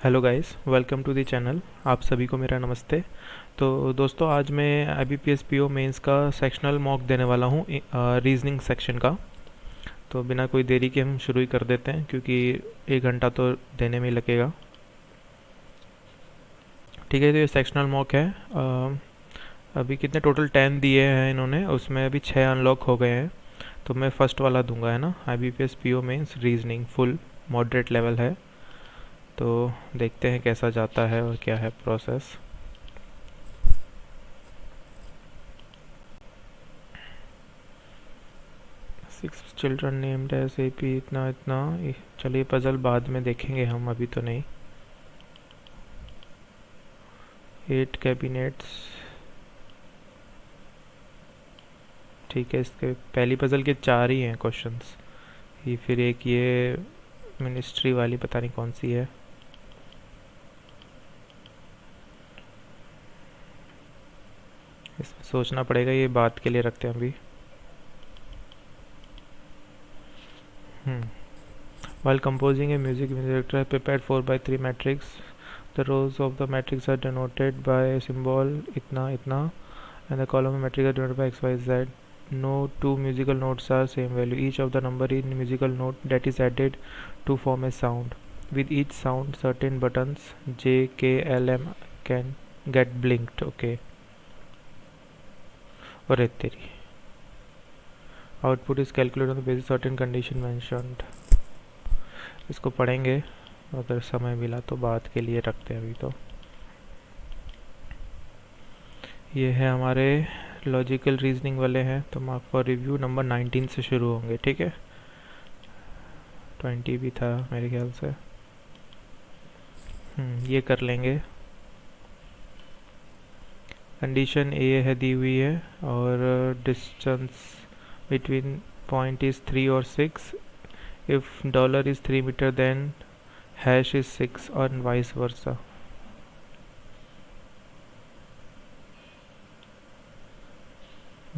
Hello guys, welcome to the channel. आप सभी को मेरा नमस्ते। तो दोस्तों, आज मैं IBPS PO मेंस का सेक्शनल मॉक देने वाला हूँ, रीजनिंग सेक्शन का। तो बिना कोई देरी के हम शुरू ही कर देते हैं, क्योंकि 1 घंटा तो देने में ही लगेगा। ठीक है, तो ये सेक्शनल मॉक है। अभी कितने टोटल 10 दिए हैं इन्होंने, उसमें अभी 6 अनलॉक हो गए हैं। तो मैं फर्स्ट वाला दूंगा, है ना। IBPS PO mains reasoning full moderate level है। तो देखते हैं कैसा जाता है और क्या है process. 6 children named as AP, इतना इतना। चलिए, पजल बाद में देखेंगे हम, अभी तो नहीं। 8 कैबिनेट्स। ठीक है, इसके पहली पजल के 4 ही हैं क्वेश्चंस। ये फिर एक ये मिनिस्ट्री वाली पता नहीं कौन सी है। इसमें सोचना पड़ेगा, ये बात के लिए रखते हैं अभी। While composing a music director has prepared 4x3 matrix. The rows of the matrix are denoted by a symbol itna itna, and the column of matrix are denoted by XYZ. No two musical notes are same value. Each of the number in musical note that is added to form a sound. With each sound, certain buttons J, K, L, M can get blinked. Okay. और तेरी output is calculated on the basis of certain condition mentioned. इसको पढ़ेंगे, अगर समय मिला तो बात के लिए रखते हैं अभी तो। ये है हमारे लॉजिकल रीजनिंग वाले हैं, तो मार्क फॉर रिव्यू नंबर 19 से शुरू होंगे। ठीक है, 20 भी था मेरे ख्याल से। ये कर लेंगे। कंडीशन ए है दी हुई है, और डिस्टेंस बिटवीन पॉइंट इज़ 3 और 6। If dollar is 3 metre then hash is 6 और vice versa.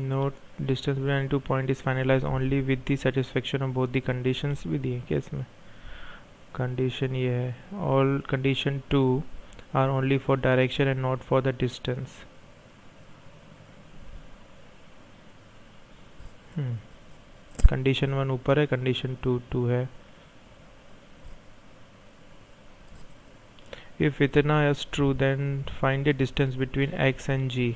Note distance between any two point is finalized only with the satisfaction of both the conditions भी दिए क्या इसमें। कंडीशन ये है, all condition 2 are only for direction and not for the distance. Condition 1 ऊपर है, condition 2 2 है। If इतना is true, then find the distance between x and g.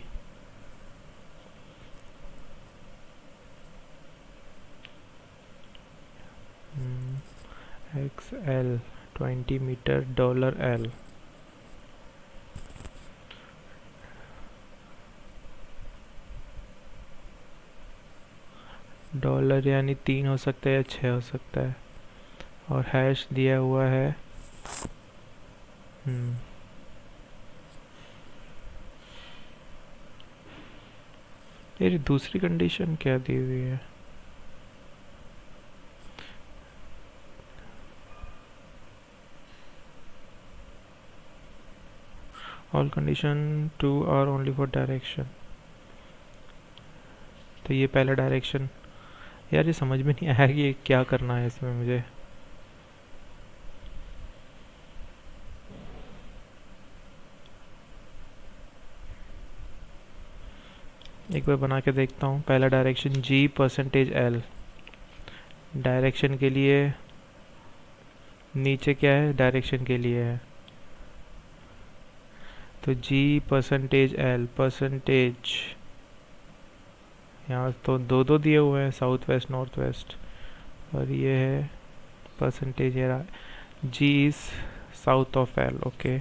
XL 20 metre, dollar L। Dollar यानी 3 हो सकता है या 6 हो सकता है, और हैश दिया हुआ है। ये दूसरी कंडीशन क्या दी हुई है। All condition 2 are only for direction. तो ये पहला डायरेक्शन। यार, ये समझ में नहीं आया कि ये क्या करना है इसमें मुझे। एक बार बना के देखता हूँ। पहला direction G percentage L। Direction के लिए नीचे क्या है, डायरेक्शन के लिए है, तो G परसेंटेज L परसेंटेज। यहाँ तो दो दो दिए हुए हैं, साउथ वेस्ट नॉर्थ वेस्ट, और ये है percentage. G is south of L। Okay,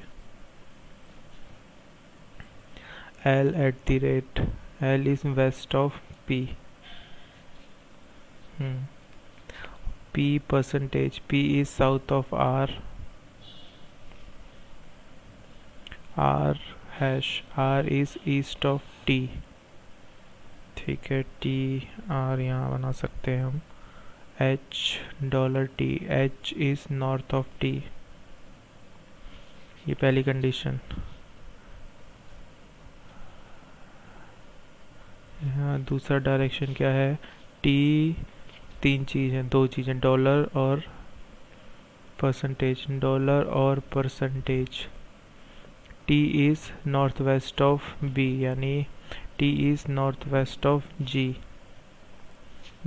L at the rate L is west of P। P percentage P is south of R। R hash R is east of T। ठीक है, T R यहाँ बना सकते हैं हम। H dollar T H is north of T। ये पहली condition. यहाँ दूसरा डायरेक्शन क्या है, T। तीन चीज़ हैं, दो चीज़ें, डॉलर और परसेंटेज, डॉलर और percentage. T is north west of B, यानी T is north west of G,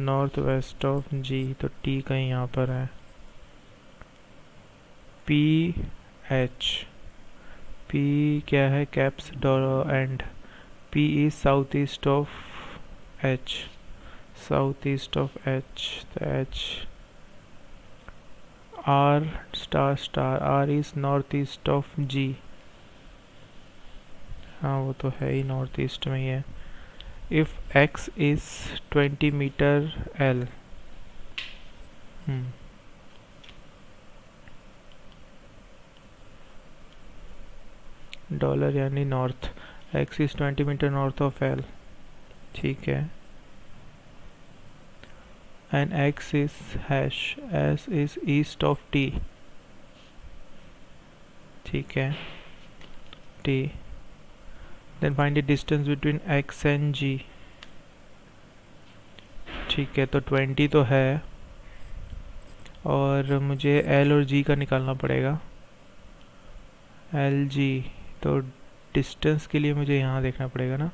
north west of G, तो टी कहीं यहाँ पर है। पी एच, पी क्या है, caps dollar and, P is south east of H, south east of H, तो H. R star star, R is north east of G, हाँ वो तो है ही, नॉर्थ ईस्ट में ही है। If X is 20 metre L, dollar यानी north, X is 20 metre north of L, ठीक है। And X is hash, S is east of T, ठीक है, T. Then find the distance between X and G, ठीक है, तो 20 तो है और मुझे एल और जी का निकालना पड़ेगा, एल जी। तो डिस्टेंस के लिए मुझे यहाँ देखना पड़ेगा ना,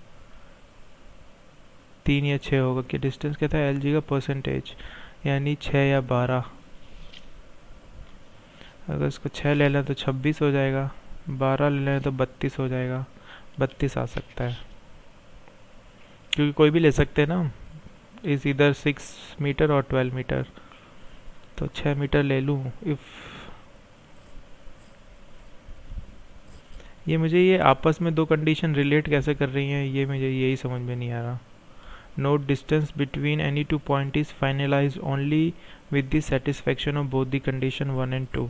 3 या 6 होगा, कि डिस्टेंस क्या था, एल जी का परसेंटेज, यानी 6 या 12। अगर इसको 6 ले लें तो 26 हो जाएगा, 12 ले लें तो 32 हो जाएगा, 32 आ सकता है, क्योंकि कोई भी ले सकते हैं ना, इस इधर 6 मीटर और 12 मीटर, तो 6 मीटर ले लूँ। इफ़ ये आपस में दो कंडीशन रिलेट कैसे कर रही हैं, ये मुझे यही समझ में नहीं आ रहा। Note distance between any two point is finalize only with the satisfaction of both the condition 1 and 2।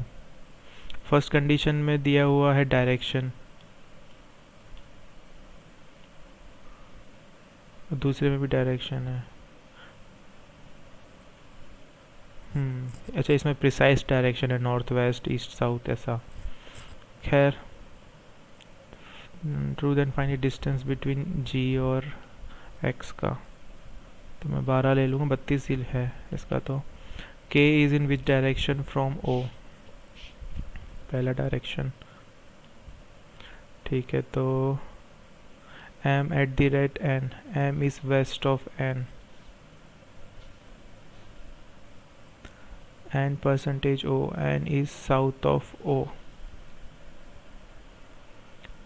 First condition में दिया हुआ है डायरेक्शन, दूसरे में भी डायरेक्शन है। अच्छा, इसमें प्रिसाइज डायरेक्शन है, नॉर्थ वेस्ट ईस्ट साउथ ऐसा। खैर, true, then find the distance between G और एक्स का, तो मैं 12 ले लूँगा, 32 ही है इसका। तो k is in which direction from o, पहला डायरेक्शन, ठीक है। तो m at the rate n, m is west of n, n percentage o, n is south of o,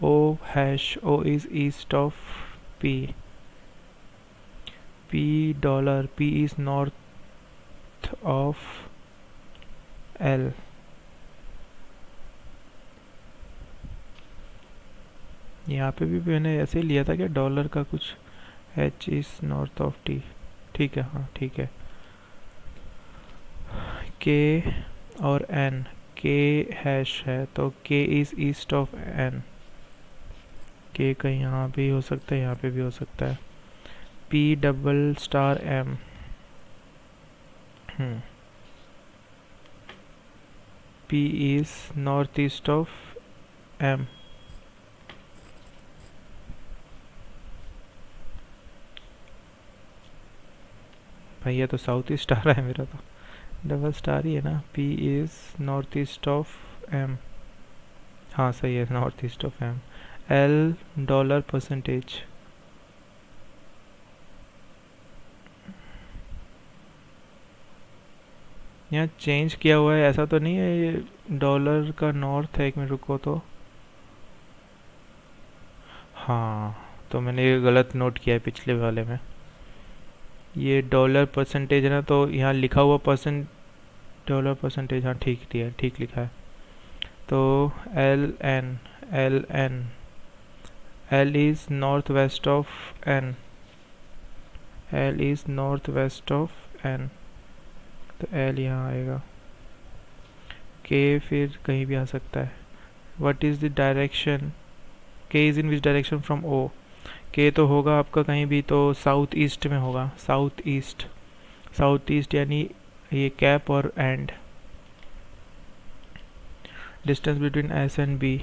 o hash, o is east of p, p dollar, p is north of l, यहाँ पे भी मैंने ऐसे ही लिया था क्या, dollar का कुछ, h is north of t, ठीक है, हाँ ठीक है। k और n, k हैश है तो k is east of n, k कहीं यहाँ भी हो सकता है, यहाँ पे भी हो सकता है। p double star m, p is north east of m, भैया तो साउथ ईस्ट आ रहा है मेरा, तो डबल स्टार ही है ना। p is north east of m, हाँ सही है, north east of m। l dollar percentage, यहाँ चेंज किया हुआ है, ऐसा तो नहीं है ये डॉलर का नॉर्थ है, एक मिनट रुको तो, हाँ तो मैंने ये गलत नोट किया है पिछले वाले में, ये डॉलर परसेंटेज है ना, तो यहाँ लिखा हुआ डॉलर परसेंटेज, हाँ ठीक दिया, ठीक लिखा है। तो L N, L N, L is north west of N, L is north west of N, तो एल यहाँ आएगा। के फिर कहीं भी आ सकता है। What is the direction, K is in which direction from O, K तो होगा आपका कहीं भी तो साउथ ईस्ट में होगा, साउथ ईस्ट, साउथ ईस्ट यानी ये कैप और and. Distance between S and B,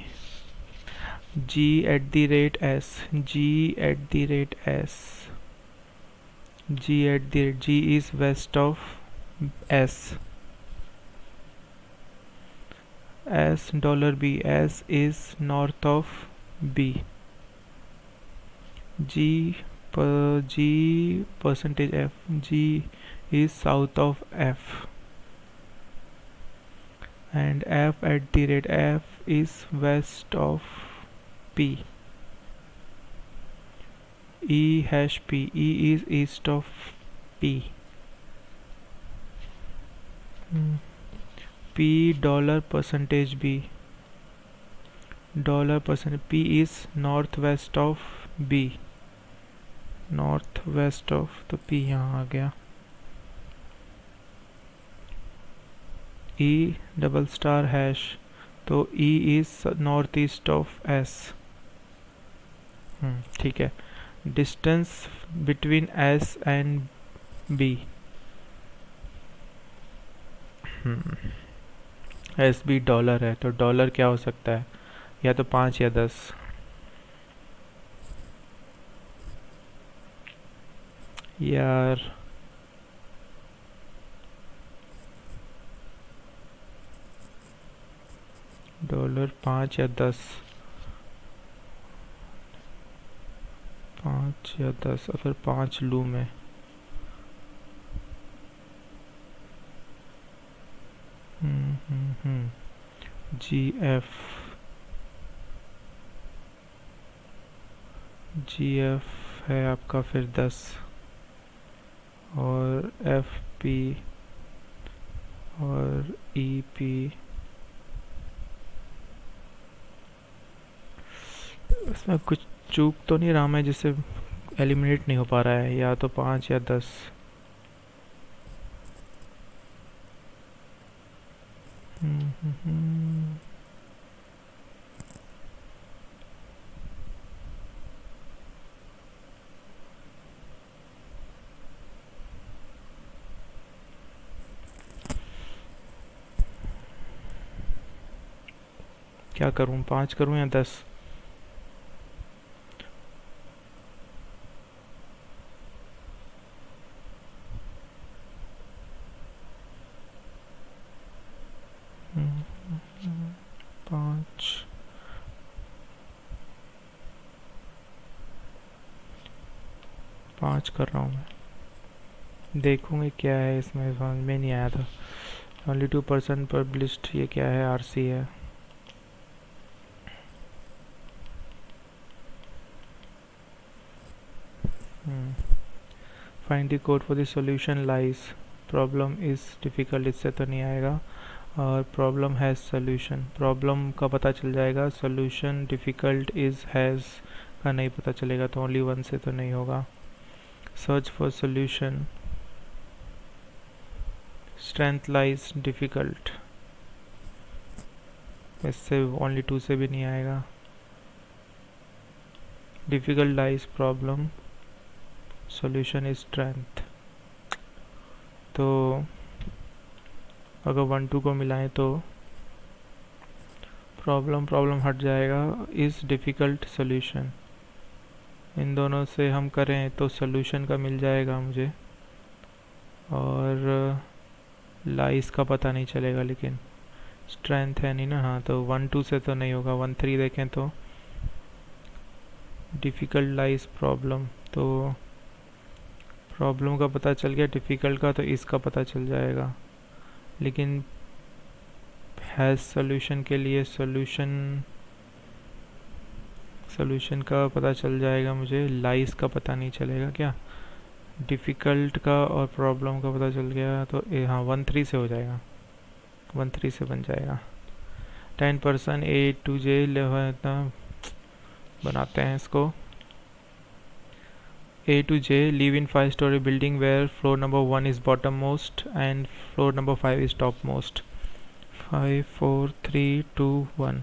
G at the rate S, G at the rate S, G at the rate, G is west of S, S $B. S is north of B. G percentage F. G is south of F. And F at the rate F is west of P. E hash P. E is east of P. P $percentage B. $% P is northwest of B. North of, तो P यहाँ आ गया. E double star hash, तो E is north east of S. ठीक है. Distance between S and B. SB dollar है, तो dollar क्या हो सकता है, या तो 5 या 10. यार डॉलर 5 या 10, 5 या 10, अगर 5 लूँ मैं, GF है आपका फिर 10, और FP और EP. इसमें कुछ चूक तो नहीं रहा मैं जिससे एलिमिनेट नहीं हो पा रहा है, या तो 5 या 10. क्या करूं, 5 करूं या 10? पाँच कर रहा हूँ मैं. देखूंगे क्या है इसमें, समझ में नहीं आया था. ओनली 2% पब्लिश्ड, ये क्या है, RC है. Find the code for the solution lies. Problem is difficult, इससे तो नहीं आएगा. और प्रॉब्लम हैज़ सॉल्यूशन, प्रॉब्लम का पता चल जाएगा. सॉल्यूशन डिफ़िकल्ट इज़ हैज़ का नहीं पता चलेगा, तो ओनली 1 से तो नहीं होगा. Search for solution, strength lies difficult, इससे ओनली 2 से भी नहीं आएगा. Difficult lies problem, solution is strength. तो अगर 1 2 को मिलाएं तो प्रॉब्लम हट जाएगा. इज़ डिफ़िकल्ट सॉल्यूशन, इन दोनों से हम करें तो सॉल्यूशन का मिल जाएगा मुझे, और लाइस का पता नहीं चलेगा. लेकिन स्ट्रेंथ है नहीं ना. हाँ, तो 1 2 से तो नहीं होगा. 1 3 देखें तो डिफ़िकल्ट लाइस प्रॉब्लम, तो प्रॉब्लम का पता चल गया. डिफ़िकल्ट का तो इसका पता चल जाएगा. लेकिन हैज़ सॉल्यूशन के लिए सॉल्यूशन का पता चल जाएगा मुझे, लाइस का पता नहीं चलेगा. क्या डिफ़िकल्ट का और प्रॉब्लम का पता चल गया, तो हाँ 1 3 से हो जाएगा. 1 3 से बन जाएगा. 10% A to J इतना बनाते हैं इसको. A to J live in 5-story building where floor number 1 is bottom most and floor number 5 is top most. 5 4 3 2 1.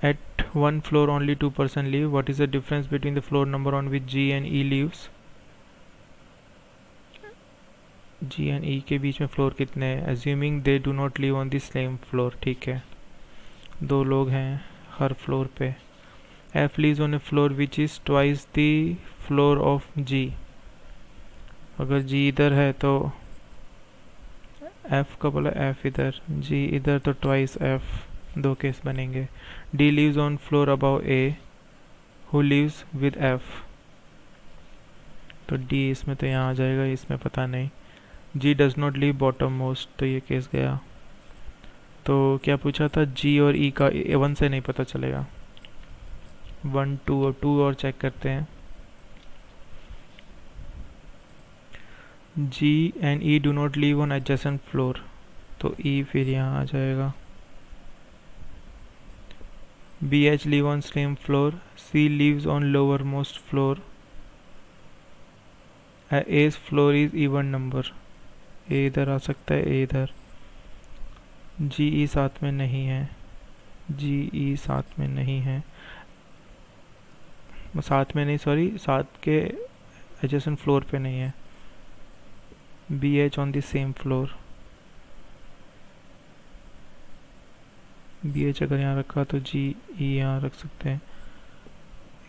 At one floor only 2% live. What is the difference between the floor number on which G and E lives? G and E के बीच में floor कितने हैं? Assuming they do not live on the same floor. ठीक है, 2 लोग हैं हर floor पे. F lives on a floor which is twice the floor of G. अगर G इधर है तो एफ का बोला, एफ इधर, जी इधर, तो ट्वाइस एफ, दो केस बनेंगे। D lives on floor above A, who lives with F, तो डी इसमें तो यहाँ आ जाएगा, इसमें पता नहीं। G does not live bottom most, तो ये केस गया। तो क्या पूछा था, जी और ई का, वन से नहीं पता चलेगा। 1 2 और 2 और चेक करते हैं। G and E do not live on adjacent floor, तो ई फिर यहाँ आ जाएगा। B H live on same floor, C lives on lower most floor, as floor is even number, A इधर आ सकता है, ए इधर। जी ई साथ में नहीं है, जी ई साथ में नहीं है, साथ में नहीं, सॉरी, साथ के एडजेसेंट फ्लोर पे नहीं है। B H on the same floor, B H अगर यहाँ रखा तो जी ई यहाँ रख सकते हैं।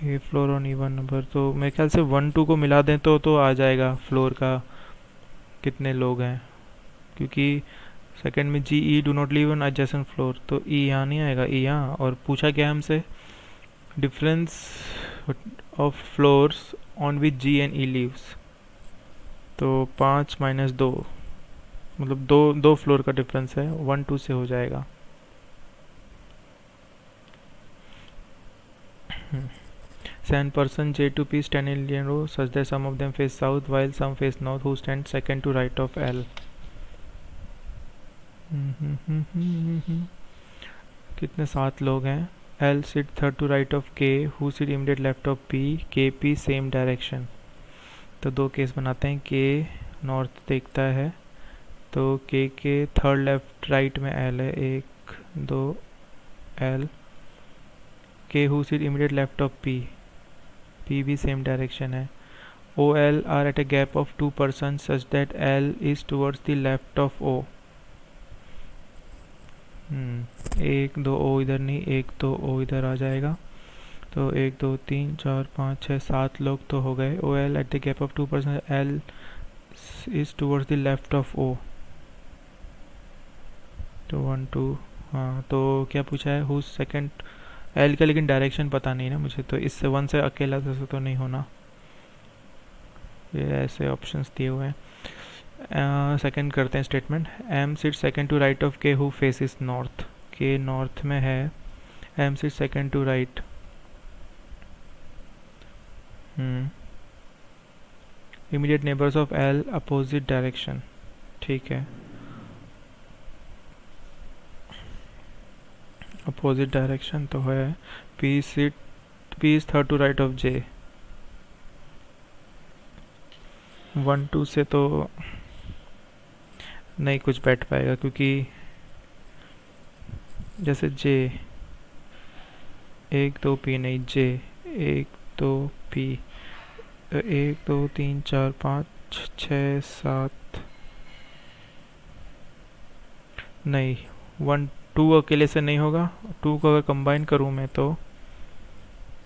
ए फ्लोर ऑन इवन नंबर, तो मेरे ख्याल से 1 2 को मिला दें तो आ जाएगा फ्लोर का कितने लोग हैं, क्योंकि सेकंड में G E do not live on adjacent floor, तो ई यहाँ नहीं आएगा, ई यहाँ। और पूछा क्या हमसे, difference of floors on which G and E lives, तो 5 - 2, मतलब दो फ्लोर का डिफरेंस है, 1 2 से हो जाएगा। Sand person J to P stand in linear row such that some of them face south while some face north, who stands second to right of L. कितने 7 लोग हैं। L sit third to right of K, who sit immediate left of P, KP same direction। तो दो case बनाते हैं, K north देखता है, तो K के थर्ड लेफ्ट राइट में L है, 1 2 L। K who sit immediate left of P, P भी सेम डायरेक्शन है। OL are at a gap of 2 persons such that L is towards the left of O। 1 2 O इधर नहीं, 1 2 O इधर आ जाएगा, तो 1 2 3 4 5 6 7 लोग तो हो गए। OL at the gap of 2 persons, L is towards the left of O, तो 1 2। हाँ, तो क्या पूछा है, who's second, एल का लेकिन डायरेक्शन पता नहीं ना मुझे, तो इससे 1 से अकेला से तो नहीं होना, ये ऐसे ऑप्शंस दिए हुए हैं। सेकंड करते हैं statement, M sit second to right of K who faces north, K north में है, M sit second to right. Immediate neighbours of L opposite direction, ठीक है, अपोजिट डायरेक्शन तो है। P is third to right of J, 1 2 से तो नहीं कुछ बैठ पाएगा, क्योंकि जैसे जे 1 2 पी नहीं, जे 1 2 पी, 1 2 3 4 5 6 7 नहीं, 1 2 अकेले से नहीं होगा। 2 को अगर कंबाइन करूँ मैं तो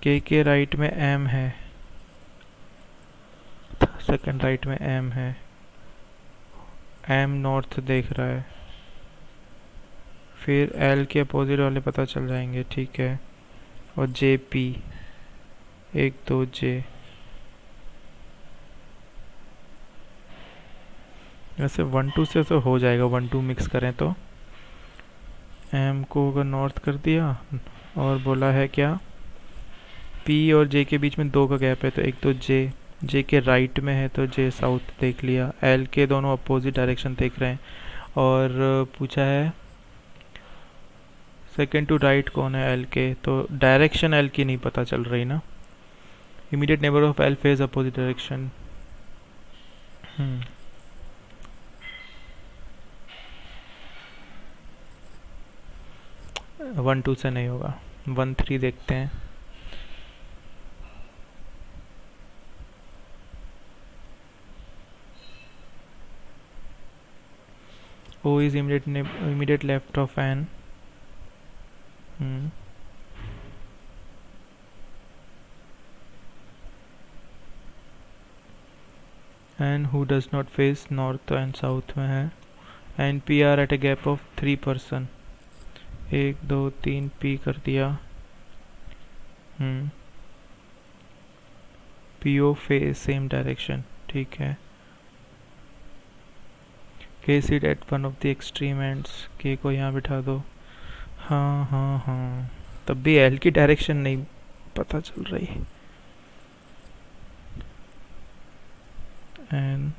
के राइट में एम है, सेकंड राइट में एम है, एम नॉर्थ देख रहा है, फिर एल के अपोजिट वाले पता चल जाएंगे, ठीक है, और जे पी 1 2 जे। वैसे 1 2 से तो हो जाएगा, 1 2 मिक्स करें तो। एम को अगर नॉर्थ कर दिया और बोला है क्या, पी और जे के बीच में 2 का गैप है, तो एक तो जे के राइट में है तो जे साउथ देख लिया। एल के दोनों अपोजिट डायरेक्शन देख रहे हैं, और पूछा है सेकंड टू राइट कौन है एल के, तो डायरेक्शन एल की नहीं पता चल रही ना। Immediate neighbour of L phase opposite direction, 1 2 से नहीं होगा, 1 3 देखते हैं। O is immediate left of N। And who does not face north and south में है, and P R at a gap of 3 person. 1 2 3 P कर दिया। P O face same direction, ठीक है। K seat at one of the extreme ends, K को यहाँ बिठा दो। हाँ हाँ हाँ, तब भी एल की डायरेक्शन नहीं पता चल रही। And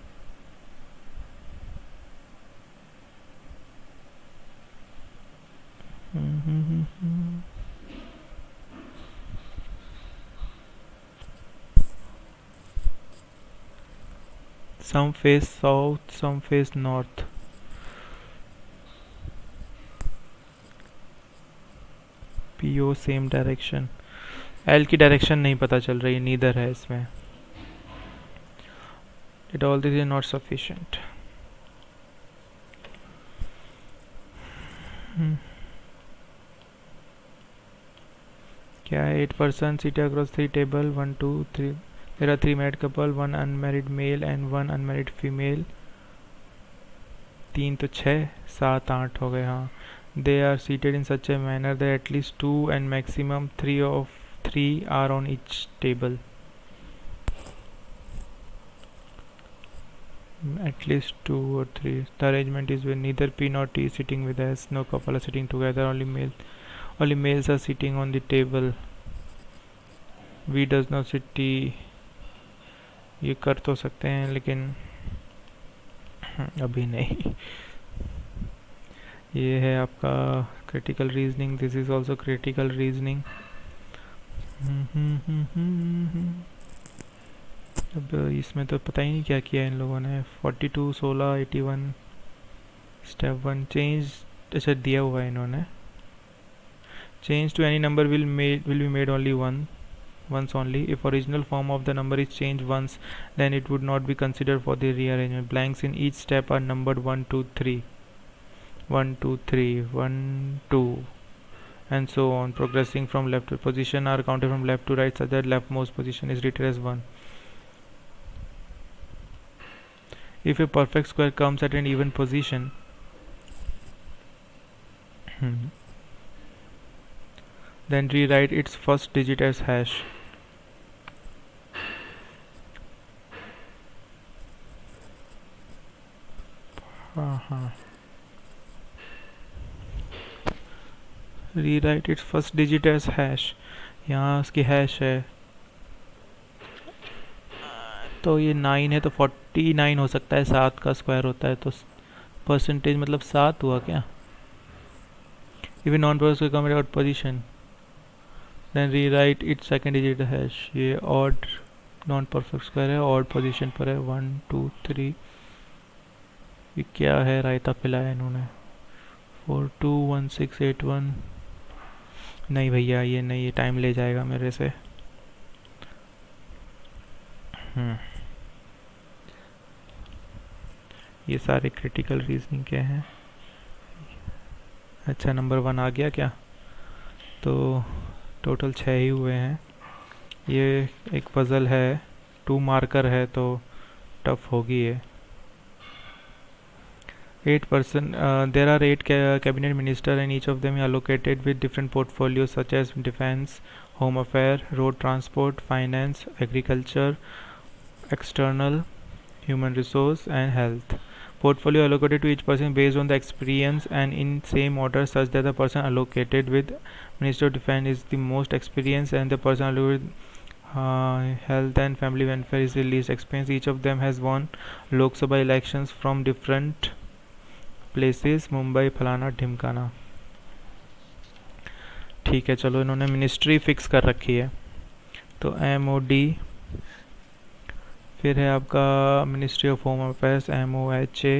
some face south, some face north. PO same direction. L की डायरेक्शन नहीं पता चल रही, नीदर है इसमें। It all this is not sufficient. क्या है? 8 person seated across 3 table, 1 2 3. There are 3 married couple, 1 unmarried male and 1 unmarried female. 3 तो 6 7 8 हो गए। हाँ, they are seated in such a manner that at least 2 and maximum 3 of 3 are on each table. At least 2 or 3. The arrangement is when neither P nor T is sitting with S. No couple are sitting together. Only males are sitting on the table. V does not sit T. ये कर तो सकते हैं लेकिन अभी नहीं। ये है आपका critical reasoning. This is also critical reasoning. अब इसमें तो पता ही नहीं क्या किया इन लोगों ने। 42 16 81 स्टेप 1 चेंज, अच्छा दिया हुआ है इन्होंने। Change to any number will be made only once only. If original form of the number is changed once, then it would not be considered for the rearrangement. Blanks in each step are numbered 1 2 3 1 2 3 1 2 and so on, progressing from left to position are counted from left to right such that leftmost position is treated as 1. If a perfect square comes at an even position, then rewrite its first digit as hash. Rewrite its first digit as hash. यहाँ उसकी hash है तो ये 9 है तो 49 हो सकता है। 7 का स्क्वायर होता है तो परसेंटेज मतलब 7 हुआ क्या? If a non-perfect square comes at odd position, then rewrite its second digit hash. ये odd non-perfect square है, odd position पर है। 1 2 3। ये क्या है? रायता पिलाया इन्होंने। 4 2 1 6 8 1। नहीं भैया ये नहीं, ये टाइम ले जाएगा मेरे से। ये सारे क्रिटिकल रीजनिंग के हैं। अच्छा नंबर 1 आ गया क्या? तो टोटल 6 ही हुए हैं। ये एक पजल है, 2 मार्कर है तो टफ होगी ये। 8 person, there are 8 cabinet ministers and each of them is allocated with different portfolios such as defense, home affair, road transport, finance, agriculture, external, human resource and health. Portfolio allocated to each person based on the experience and in same order such that the person allocated with Minister of Defense is the most experienced and the person allocated with health and family welfare is the least experienced. Each of them has won Lok Sabha elections from different places, Mumbai फलाना ढिमकाना। ठीक है चलो, इन्होंने ministry fix कर रखी है तो MOD, फिर है आपका ministry of home affairs MOHA,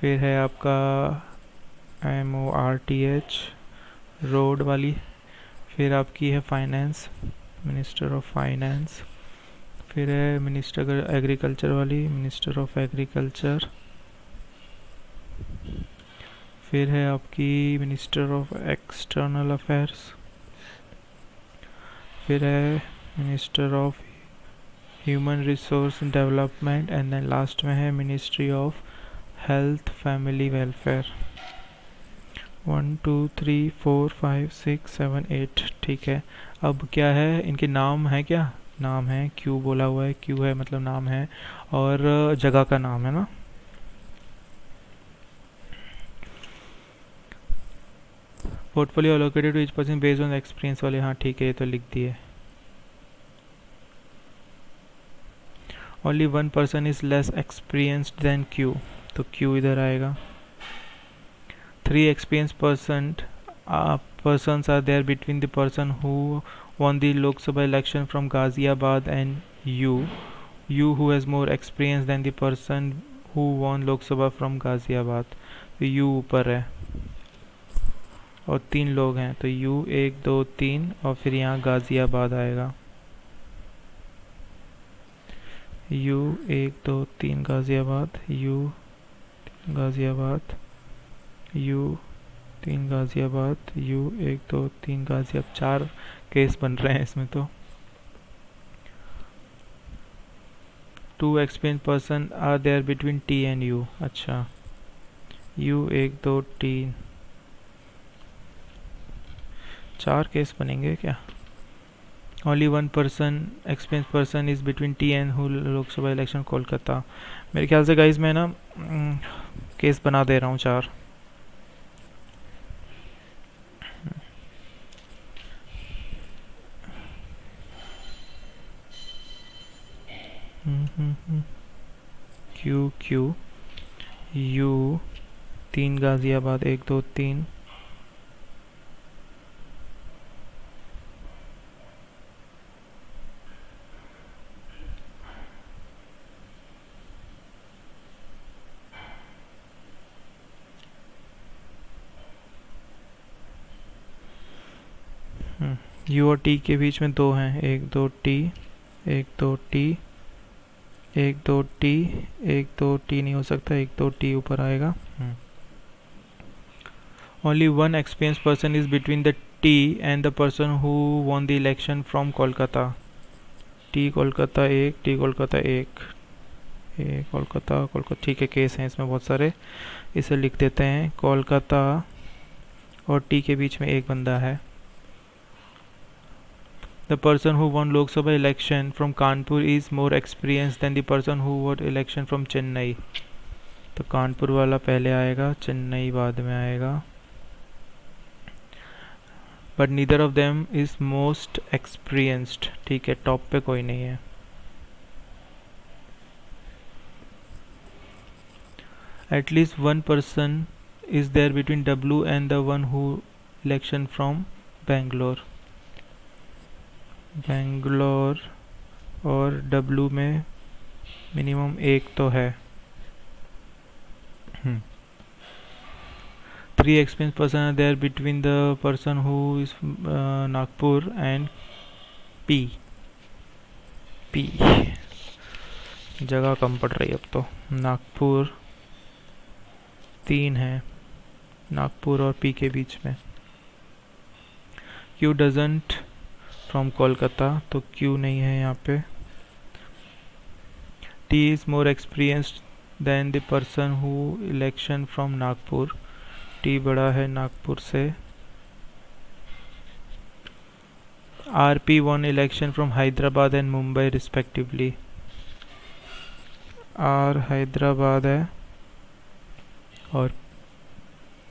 फिर है आपका MORTH रोड वाली, फिर आपकी है फाइनेंस मिनिस्टर ऑफ फाइनेंस, फिर है मिनिस्टर एग्रीकल्चर वाली मिनिस्टर ऑफ एग्रीकल्चर, फिर है आपकी मिनिस्टर ऑफ एक्सटर्नल अफेयर्स, फिर है minister of human resource development and then last में है ministry of health family welfare 1 2 3 4 5 6 7 8 ठीक है। अब क्या है, इनके नाम है, क्या नाम है, क्यू बोला हुआ है, क्यू है मतलब नाम है, और जगह का नाम है ना। Portfolio allocated to each person based on experience वाले, हाँ ठीक है, ये तो लिख दिए। Only one person is less experienced than Q, तो क्यू इधर आएगा। 3 experienced persons are there between the person who won the Lok Sabha election from Ghaziabad and you who has more experience than the person who won Lok Sabha from Ghaziabad, तो you ऊपर है और 3 लोग हैं, तो you 1 2 3 और फिर यहाँ गाजियाबाद आएगा। U 1 2 3 Ghaziabad, U Ghaziabad, U 3 Ghaziabad, U 1 2 3 Ghaziabad. 4 case बन रहे हैं इसमें तो। 2 experience person are there between T and U, अच्छा यू 1 2 3, 4 केस बनेंगे क्या। Only one person experience person is between T and who Lok Sabha election Kolkata. मेरे ख्याल से गाइज मैं ना केस बना दे रहा हूँ 4। Q Q U 3 Ghaziabad 1 2 3, you और टी के बीच में 2 हैं, 1 2 टी 1 2 टी 1 2 टी 1 2 टी नहीं हो सकता, 1 2 टी ऊपर आएगा। Only one experience person is between the T and the person who won the election from Kolkata. T Kolkata 1 T Kolkata 1 Kolkata Kolkata, ठीक है केस हैं इसमें बहुत सारे, इसे लिख देते हैं। कोलकाता और टी के बीच में एक बंदा है। The person who won Lok Sabha election from Kanpur is more experienced than the person who won election from Chennai. तो कानपुर वाला पहले आएगा, चेन्नई बाद में आएगा। But neither of them is most experienced, ठीक है, टॉप पे कोई नहीं है। At least one person is there between W and the one who election from Bangalore. Bangalore और W में मिनिमम 1 तो है। 3 experience person are there between the person who is Nagpur and P. जगह कम पड़ रही है अब तो। नागपुर 3 है, नागपुर और पी के बीच में। क्यू डजंट फ्रॉम कोलकाता, तो क्यू नहीं है यहाँ पे। T is more experienced than the person who election from Nagpur, T बड़ा है नागपुर से। R P one election from Hyderabad and Mumbai respectively. R Hyderabad है और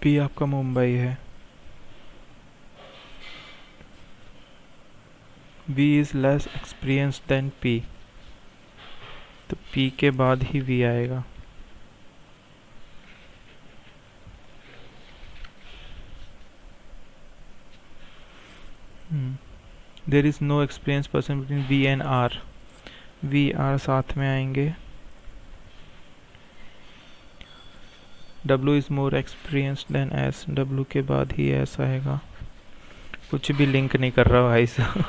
पी आपका मुंबई है। V is less experienced than P, तो P के बाद ही V आएगा। There is no experienced person between V and R, V R साथ में आएंगे। W is more experienced than S, W के बाद ही S आएगा। कुछ भी लिंक नहीं कर रहा भाई साहब।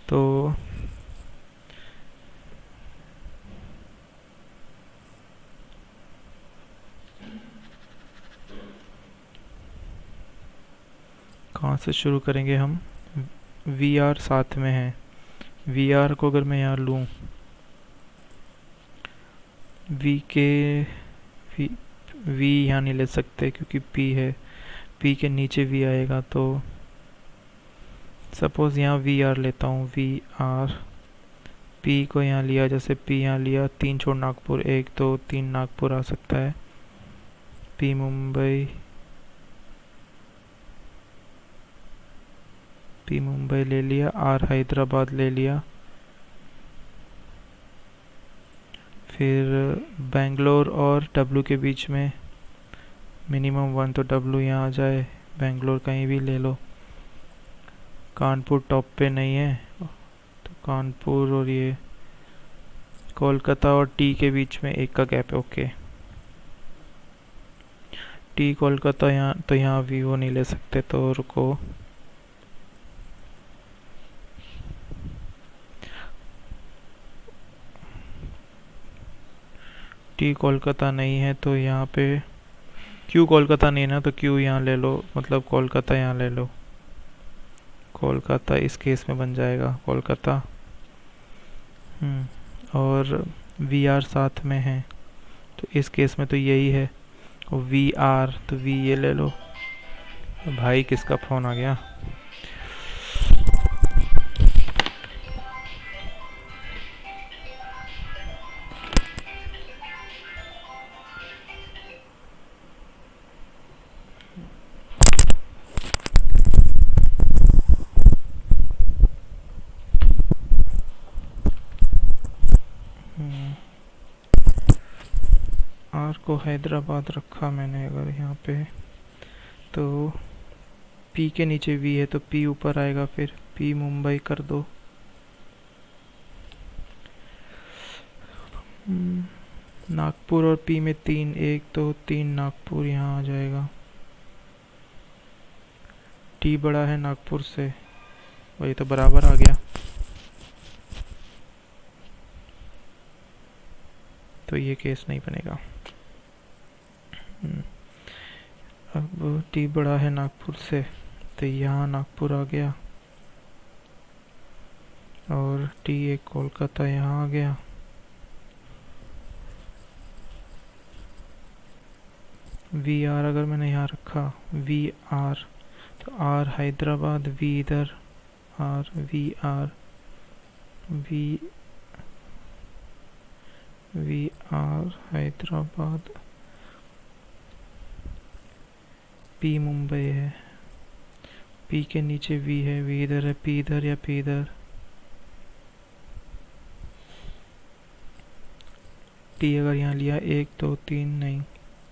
तो कहाँ से शुरू करेंगे हम। वी आर साथ में है, वी आर को अगर मैं यहाँ लूँ वी के वी वी यहाँ नहीं ले सकते क्योंकि पी है, पी के नीचे वी आएगा, तो सपोज़ यहाँ वी आर लेता हूँ, वी आर, पी को यहाँ लिया, जैसे पी यहाँ लिया, 3 छोड़ नागपुर, 1 2 3 नागपुर आ सकता है, पी मुंबई, पी मुंबई ले लिया, आर हैदराबाद ले लिया, फिर बेंगलोर और डब्लू के बीच में मिनिमम 1, तो डब्लू यहाँ आ जाए, बेंगलोर कहीं भी ले लो, कानपुर टॉप पे नहीं है तो कानपुर, और ये कोलकाता और टी के बीच में 1 का गैप है, ओके, टी कोलकाता यहाँ, तो यहाँ वीवो नहीं ले सकते, तो रुको, टी कोलकाता नहीं है तो यहाँ पे क्यू कोलकाता नहीं है ना, तो क्यू यहाँ ले लो, मतलब कोलकाता यहाँ ले लो, कोलकाता इस केस में बन जाएगा कोलकाता। और वी आर साथ में है तो इस केस में तो यही है, और वी आर, तो वी ये ले लो। भाई किसका फ़ोन आ गया? आर को हैदराबाद रखा मैंने, अगर यहाँ पे तो पी के नीचे वी है तो पी ऊपर आएगा, फिर पी मुंबई कर दो, नागपुर और पी में 3, 1 2 3 नागपुर यहाँ आ जाएगा, टी बड़ा है नागपुर से, वही तो बराबर आ गया, तो ये केस नहीं बनेगा। अब टी बड़ा है नागपुर से तो यहाँ नागपुर आ गया, और टी एक कोलकाता यहाँ आ गया, वी आर अगर मैंने यहाँ रखा, वी आर, तो आर हैदराबाद, वी इधर, R V R, V V R Hyderabad, P Mumbai है, पी के नीचे वी है, वी इधर है, पी इधर या पी इधर, टी अगर यहाँ लिया 1 2 3 नहीं,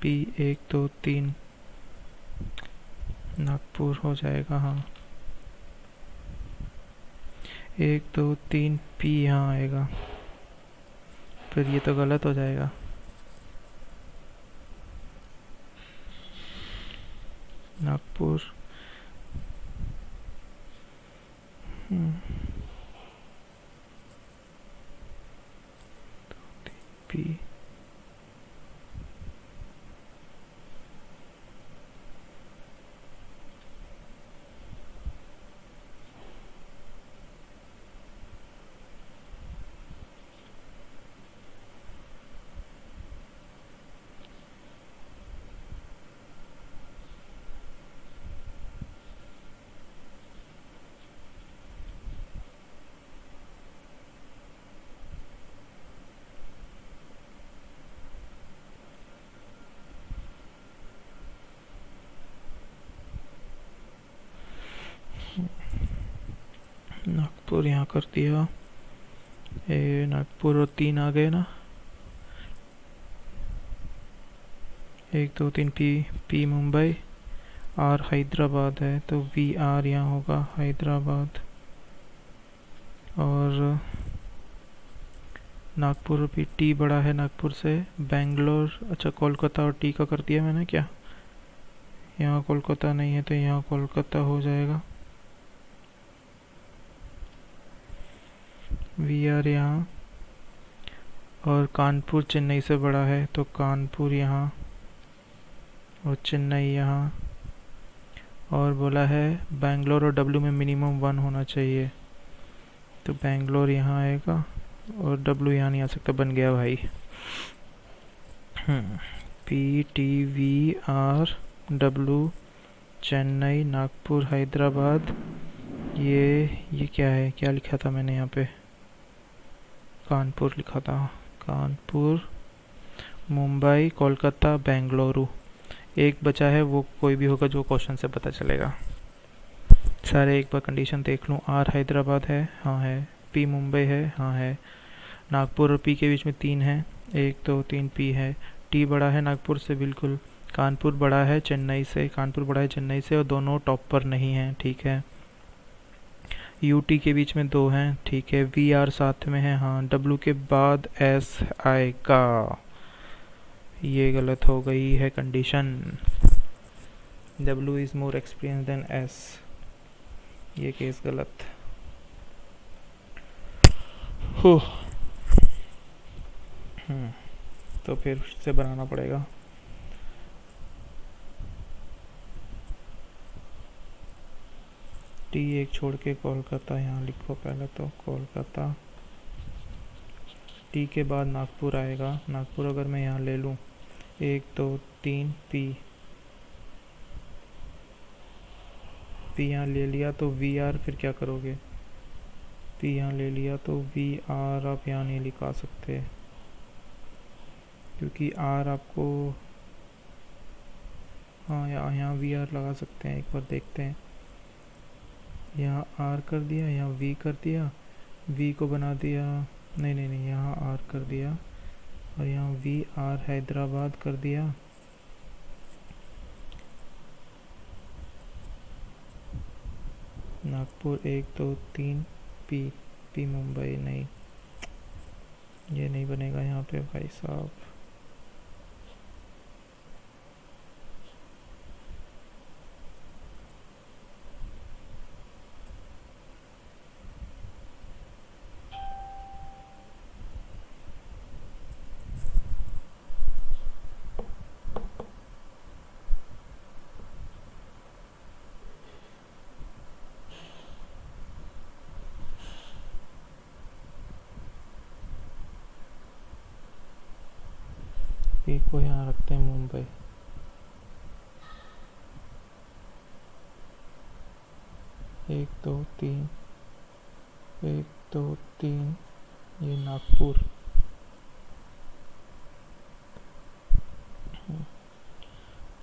पी 1 2 3 नागपुर हो जाएगा, हाँ 1 2 3 पी यहाँ आएगा, फिर ये तो गलत हो जाएगा, नागपुर पी, नागपुर यहाँ कर दिया, नागपुर और 3 आ गए ना, 1 2 3 P, P Mumbai, R Hyderabad है तो वी आर यहाँ होगा हैदराबाद, और नागपुर भी टी बड़ा है नागपुर से, बेंगलोर, अच्छा कोलकाता और टी का कर दिया मैंने क्या, यहाँ कोलकाता नहीं है तो यहाँ कोलकाता हो जाएगा, वी आर यहाँ, और कानपुर चेन्नई से बड़ा है तो कानपुर यहाँ, और चेन्नई यहाँ, और बोला है बेंगलोर और डब्ल्यू में मिनिमम 1 होना चाहिए, तो बेंगलोर यहाँ आएगा और डब्ल्यू यहाँ नहीं आ सकता, बन गया भाई। PTVRW चेन्नई, नागपुर, हैदराबाद। ये क्या है, क्या लिखा था मैंने यहाँ पे? कानपुर लिखा था। कानपुर, मुंबई, कोलकाता, बेंगलुरु। एक बचा है, वो कोई भी होगा जो क्वेश्चन से पता चलेगा। सारे एक बार कंडीशन देख लूँ। आर हैदराबाद है, हाँ है। पी मुंबई है, हाँ है। नागपुर और पी के बीच में 3 है, 1 2 3 पी है। टी बड़ा है नागपुर से बिल्कुल। कानपुर बड़ा है चेन्नई से, कानपुर बड़ा है चेन्नई से, और दोनों टॉप पर नहीं हैं, ठीक है। यूटी के बीच में 2 हैं, ठीक है। वी आर साथ में है, हाँ। डब्ल्यू के बाद एस आएगा। ये गलत हो गई है condition. W is more experience than S. ये केस गलत। हो तो फिर से बनाना पड़ेगा। टी एक छोड़ के कोलकाता यहाँ लिखो पहले तो, कोलकाता। टी के बाद नागपुर आएगा। नागपुर अगर मैं यहाँ ले लूँ, 1 2 3 पी। पी यहाँ ले लिया तो वी आर, फिर क्या करोगे? पी यहाँ ले लिया तो वी आर आप यहाँ नहीं लिखा सकते, क्योंकि आर आपको, हाँ यहाँ वी आर लगा सकते हैं। एक बार देखते हैं। यहाँ आर कर दिया, यहाँ वी कर दिया, वी को बना दिया, नहीं नहीं नहीं, यहाँ आर कर दिया, और यहाँ वी आर हैदराबाद कर दिया। नागपुर 1 2 3 पी। पी मुंबई नहीं, ये नहीं बनेगा यहाँ पे भाई साहब। पी को यहाँ रखते हैं मुंबई। एक दो तीन, 1 2 3, ये नागपुर।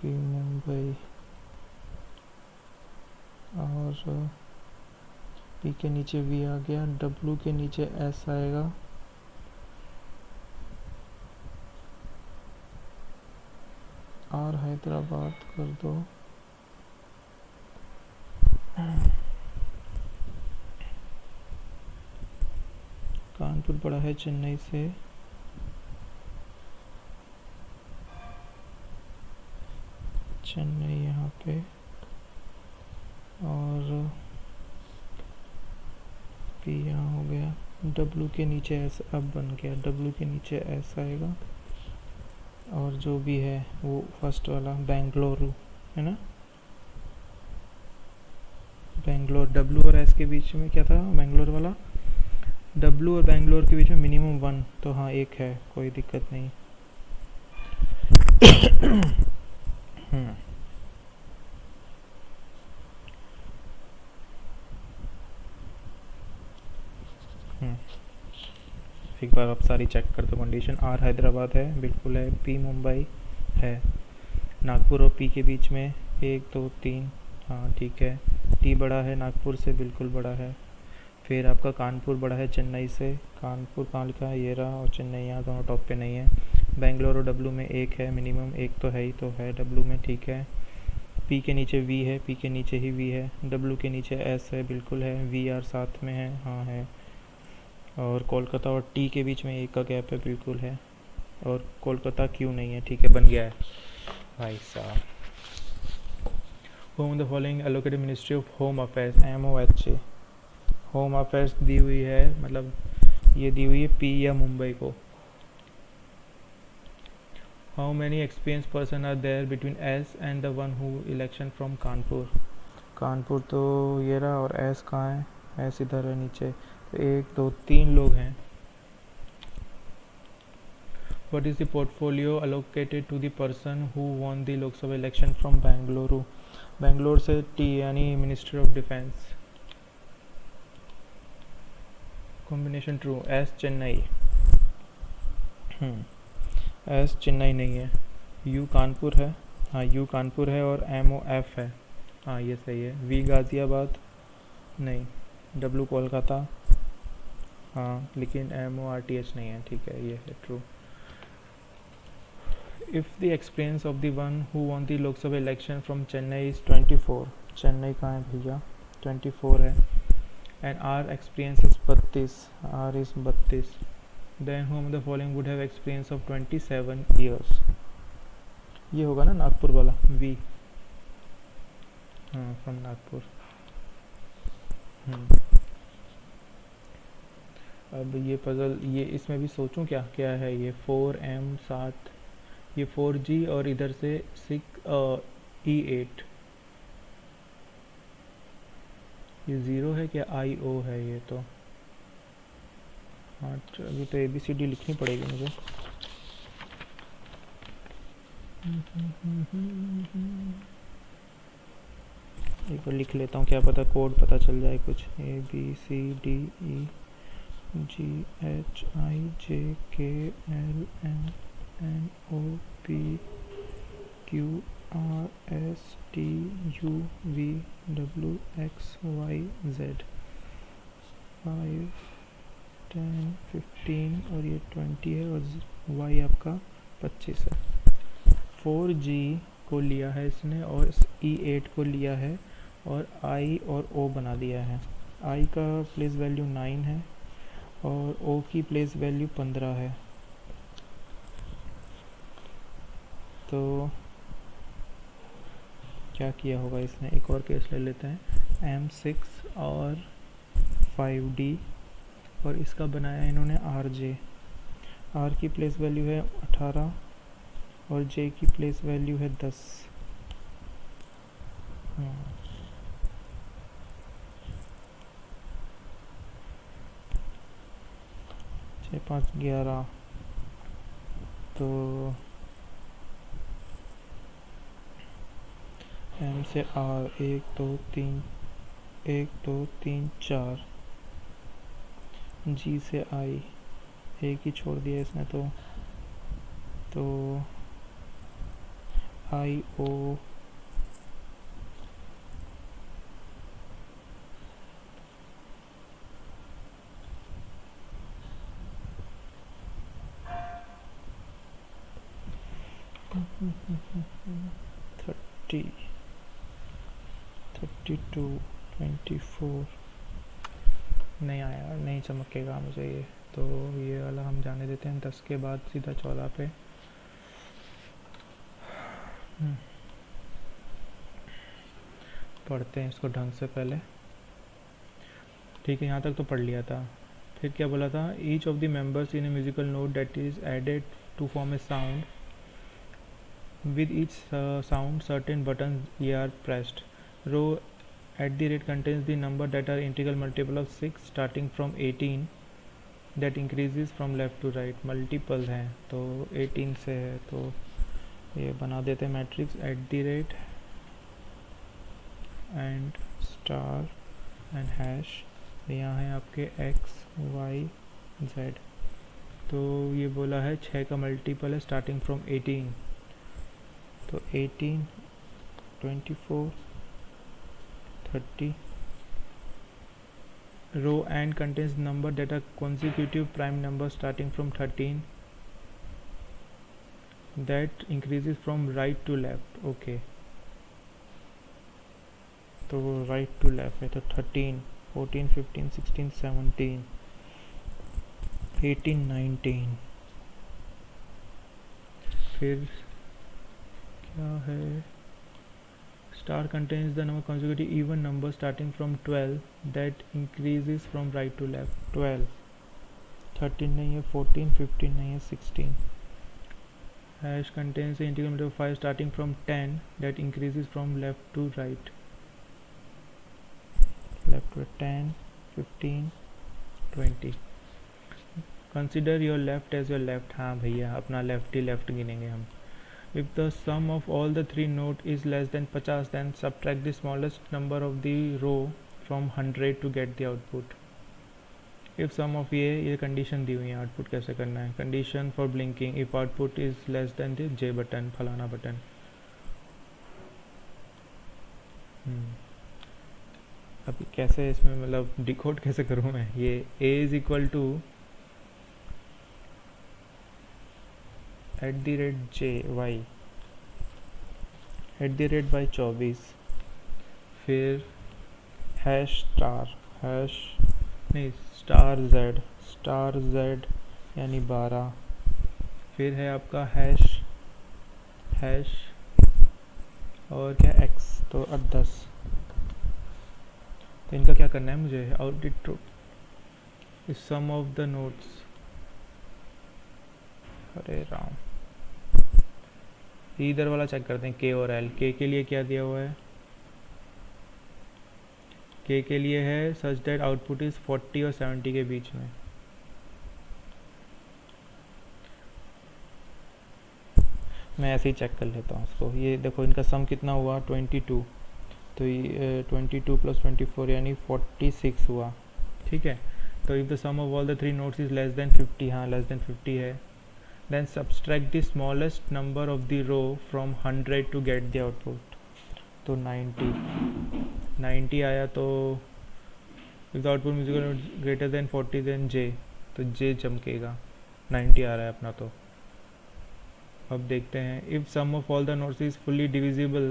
पी मुंबई, और पी के नीचे वी आ गया, डब्ल्यू के नीचे एस आएगा, आर हैदराबाद कर दो। कानपुर बड़ा है चेन्नई से, चेन्नई यहाँ पे, और पी यहाँ हो गया। डब्ल्यू के नीचे एस अब बन गया, डब्ल्यू के नीचे एस आएगा, और जो भी है वो फर्स्ट वाला बेंगलुरु है ना। बेंगलोर, डब्ल्यू और एस के बीच में क्या था बेंगलोर वाला? डब्ल्यू और बेंगलोर के बीच में मिनिमम 1, तो हाँ 1 है, कोई दिक्कत नहीं। एक बार आप सारी चेक कर दो कंडीशन। आर हैदराबाद है, बिल्कुल है। पी मुंबई है। नागपुर और पी के बीच में 1 2 3, हाँ ठीक है। टी बड़ा है नागपुर से, बिल्कुल बड़ा है। फिर आपका कानपुर बड़ा है चेन्नई से। कानपुर कहाँ लिखा है? ये रहा। और चेन्नई यहाँ दोनों टॉप पे नहीं है। बेंगलोर और डब्ल्यू में 1 है मिनिमम, 1 तो है ही, तो है डब्ल्यू में, ठीक है। पी के नीचे वी है, पी के नीचे ही वी है। डब्ल्यू के नीचे एस है, बिल्कुल है। वी आर साथ में है, हाँ है। और कोलकाता और टी के बीच में 1 का गैप है, बिल्कुल है। और कोलकाता क्यों नहीं है, ठीक है, बन गया है भाई साहब। Home the following allocated ministry of home affairs, MOH। Home affairs दी हुई है, मतलब ये दी हुई है पी या मुंबई को। How many experience person are there between S and the one who election from Kanpur. Kanpur तो ये रहा, और एस कहाँ है? एस इधर है नीचे। तो 1 2 3 लोग हैं। What is the portfolio allocated to the person who won the Lok Sabha election from Bengaluru? Bangalore से T यानी Minister of Defense. Combination true. S Chennai. S Chennai नहीं है. U कानपुर है. हाँ U कानपुर है और MO F है. हाँ ये सही है. V गाजियाबाद नहीं. W कोलकाता. हाँ लेकिन MORTH नहीं है. ठीक है ये है true. If the experience of the one who won the Lok Sabha election from Chennai is 24, Chennai कहाँ है भैया? 24 है. And our experience is 32. R is 32. Then whom of the following would have experience of 27 years? ये होगा ना नागपुर वाला V. हाँ from Nagpur. अब ये पजल ये इसमें भी सोचूं क्या क्या है ये 4M 7 ये 4G और इधर से 6E8 ये 0 है क्या IO है ये तो. हाँ अभी तो ABCD लिखनी पड़ेगी मुझे. एक बार लिख लेता हूँ क्या पता कोड पता चल जाए कुछ. ABCDEGHIJKLMNOPQRSTUVWXYZ 5 10 15 और ये 20 है और Y आपका 25 है. 4G को लिया है इसने और E8 को लिया है और I और O बना दिया है. I का प्लेस वैल्यू 9 है और O की प्लेस वैल्यू 15 है. तो क्या किया होगा इसने. एक और केस ले लेते हैं. M6 और 5D और इसका बनाया इन्होंने RJ. R की प्लेस वैल्यू है 18 और J की प्लेस वैल्यू है 10. 6 5 11 तो M से R 1 2 3 4. G से I एक ही छोड़ दिया इसने तो IO $30 32 24 नहीं आया. नहीं चमकेगा मुझे ये तो ये वाला हम जाने देते हैं. 10 के बाद सीधा 14 पे. पढ़ते हैं इसको ढंग से पहले. ठीक है यहाँ तक तो पढ़ लिया था. फिर क्या बोला था. Each of the members in a musical note that is added to form a sound. With each sound, certain buttons are pressed. Row @ contains the number that are integral multiple of 6 starting from 18 that increases from left to right. Multiple हैं तो 18 से है तो ये बना देते हैं matrix @ and star and hash. यहाँ है आपके x y z. तो ये बोला है 6 का मल्टीपल है स्टार्टिंग फ्रॉम 18 तो 18 24 30. Row and contains number that are consecutive prime numbers starting from 13 that increases from right to left. Okay तो right to left है तो 13 14 15 16 17 18 19. फिर क्या है. Star contains the number consecutive even number starting from 12 that increases from right to left. 12 13 नहीं है 14 15 नहीं है 16. Hash contains the integral number 5 starting from 10 that increases from left to right. Left to 10 15 20. Consider your left as your left, हाँ भैया अपना left ही left गिनेंगे हम. If the sum of all the three note is less than 50, then subtract the smallest number of the row from 100 to get the output. If sum of ये condition दी हुई है, output कैसे करना है. Condition for blinking, if output is less then the J button, फलाना button. अभी कैसे इसमें मतलब डिकोड कैसे करूँ मैं. ये a is equal to @jy @y24, फिर हैश स्टार हैश नहीं स्टार z यानी 12, फिर है आपका हैश और क्या x तो 10. तो इनका क्या करना है मुझे. Output is sum of the notes. अरे राम, इधर वाला चेक करते हैं k और l. k के लिए क्या दिया हुआ है. k के लिए है सच दैट आउटपुट इज 40 और 70 के बीच में. मैं ऐसे ही चेक कर लेता हूँ उसको. ये देखो इनका सम कितना हुआ 22, तो ये 22 + 24 यानी 46 हुआ. ठीक है. तो if the sum of all the three notes is less than 50, हाँ लेस देन 50 है. Then subtract the smallest number of the row from 100 to get the output. तो 90 आया. तो if the output musical note greater than 40 then J, तो J चमकेगा. 90 आ रहा है अपना. तो अब देखते हैं. if sum of all the notes is fully divisible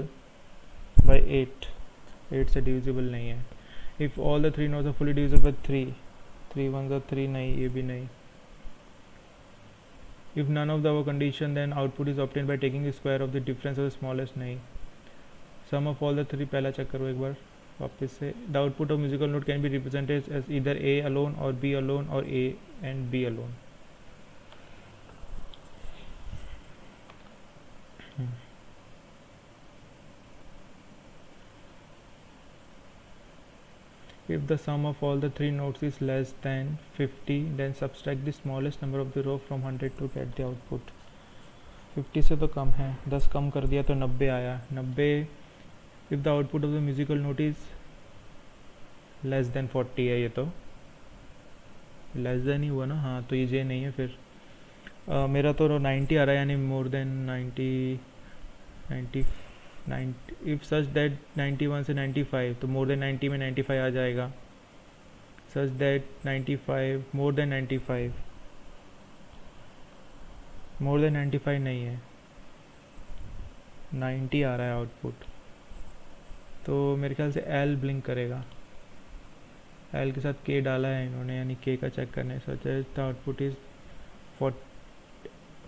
by 8 से divisible नहीं है. if all the three notes are fully divisible by 3 1s are 3, नहीं ये भी नहीं. If none of the above condition, then output is obtained by taking the square of the difference of the smallest. नहीं. Sum of all the three पहला check करो एक बार वापस से. The output of musical note can be represented as either A alone or B alone or A and B alone. If the sum of all the three notes is less than 50, then subtract the smallest number of the row from 100 to get the output. 50 से तो कम है. 10 कम कर दिया तो 90 आया. 90. if the output of the musical note is less than 40 है. ये तो less than ही हुआ ना. हाँ तो ये जे नहीं है. फिर मेरा तो 90 आ रहा है यानी more than 90. if such that 91 से 95, तो मोर देन 90 में 95 आ जाएगा. such that 95 more than 95, more than 95 नहीं है. 90 आ रहा है आउटपुट. तो मेरे ख्याल से L ब्लिंक करेगा. L के साथ K डाला है इन्होंने यानी K का चेक करने. such that the output is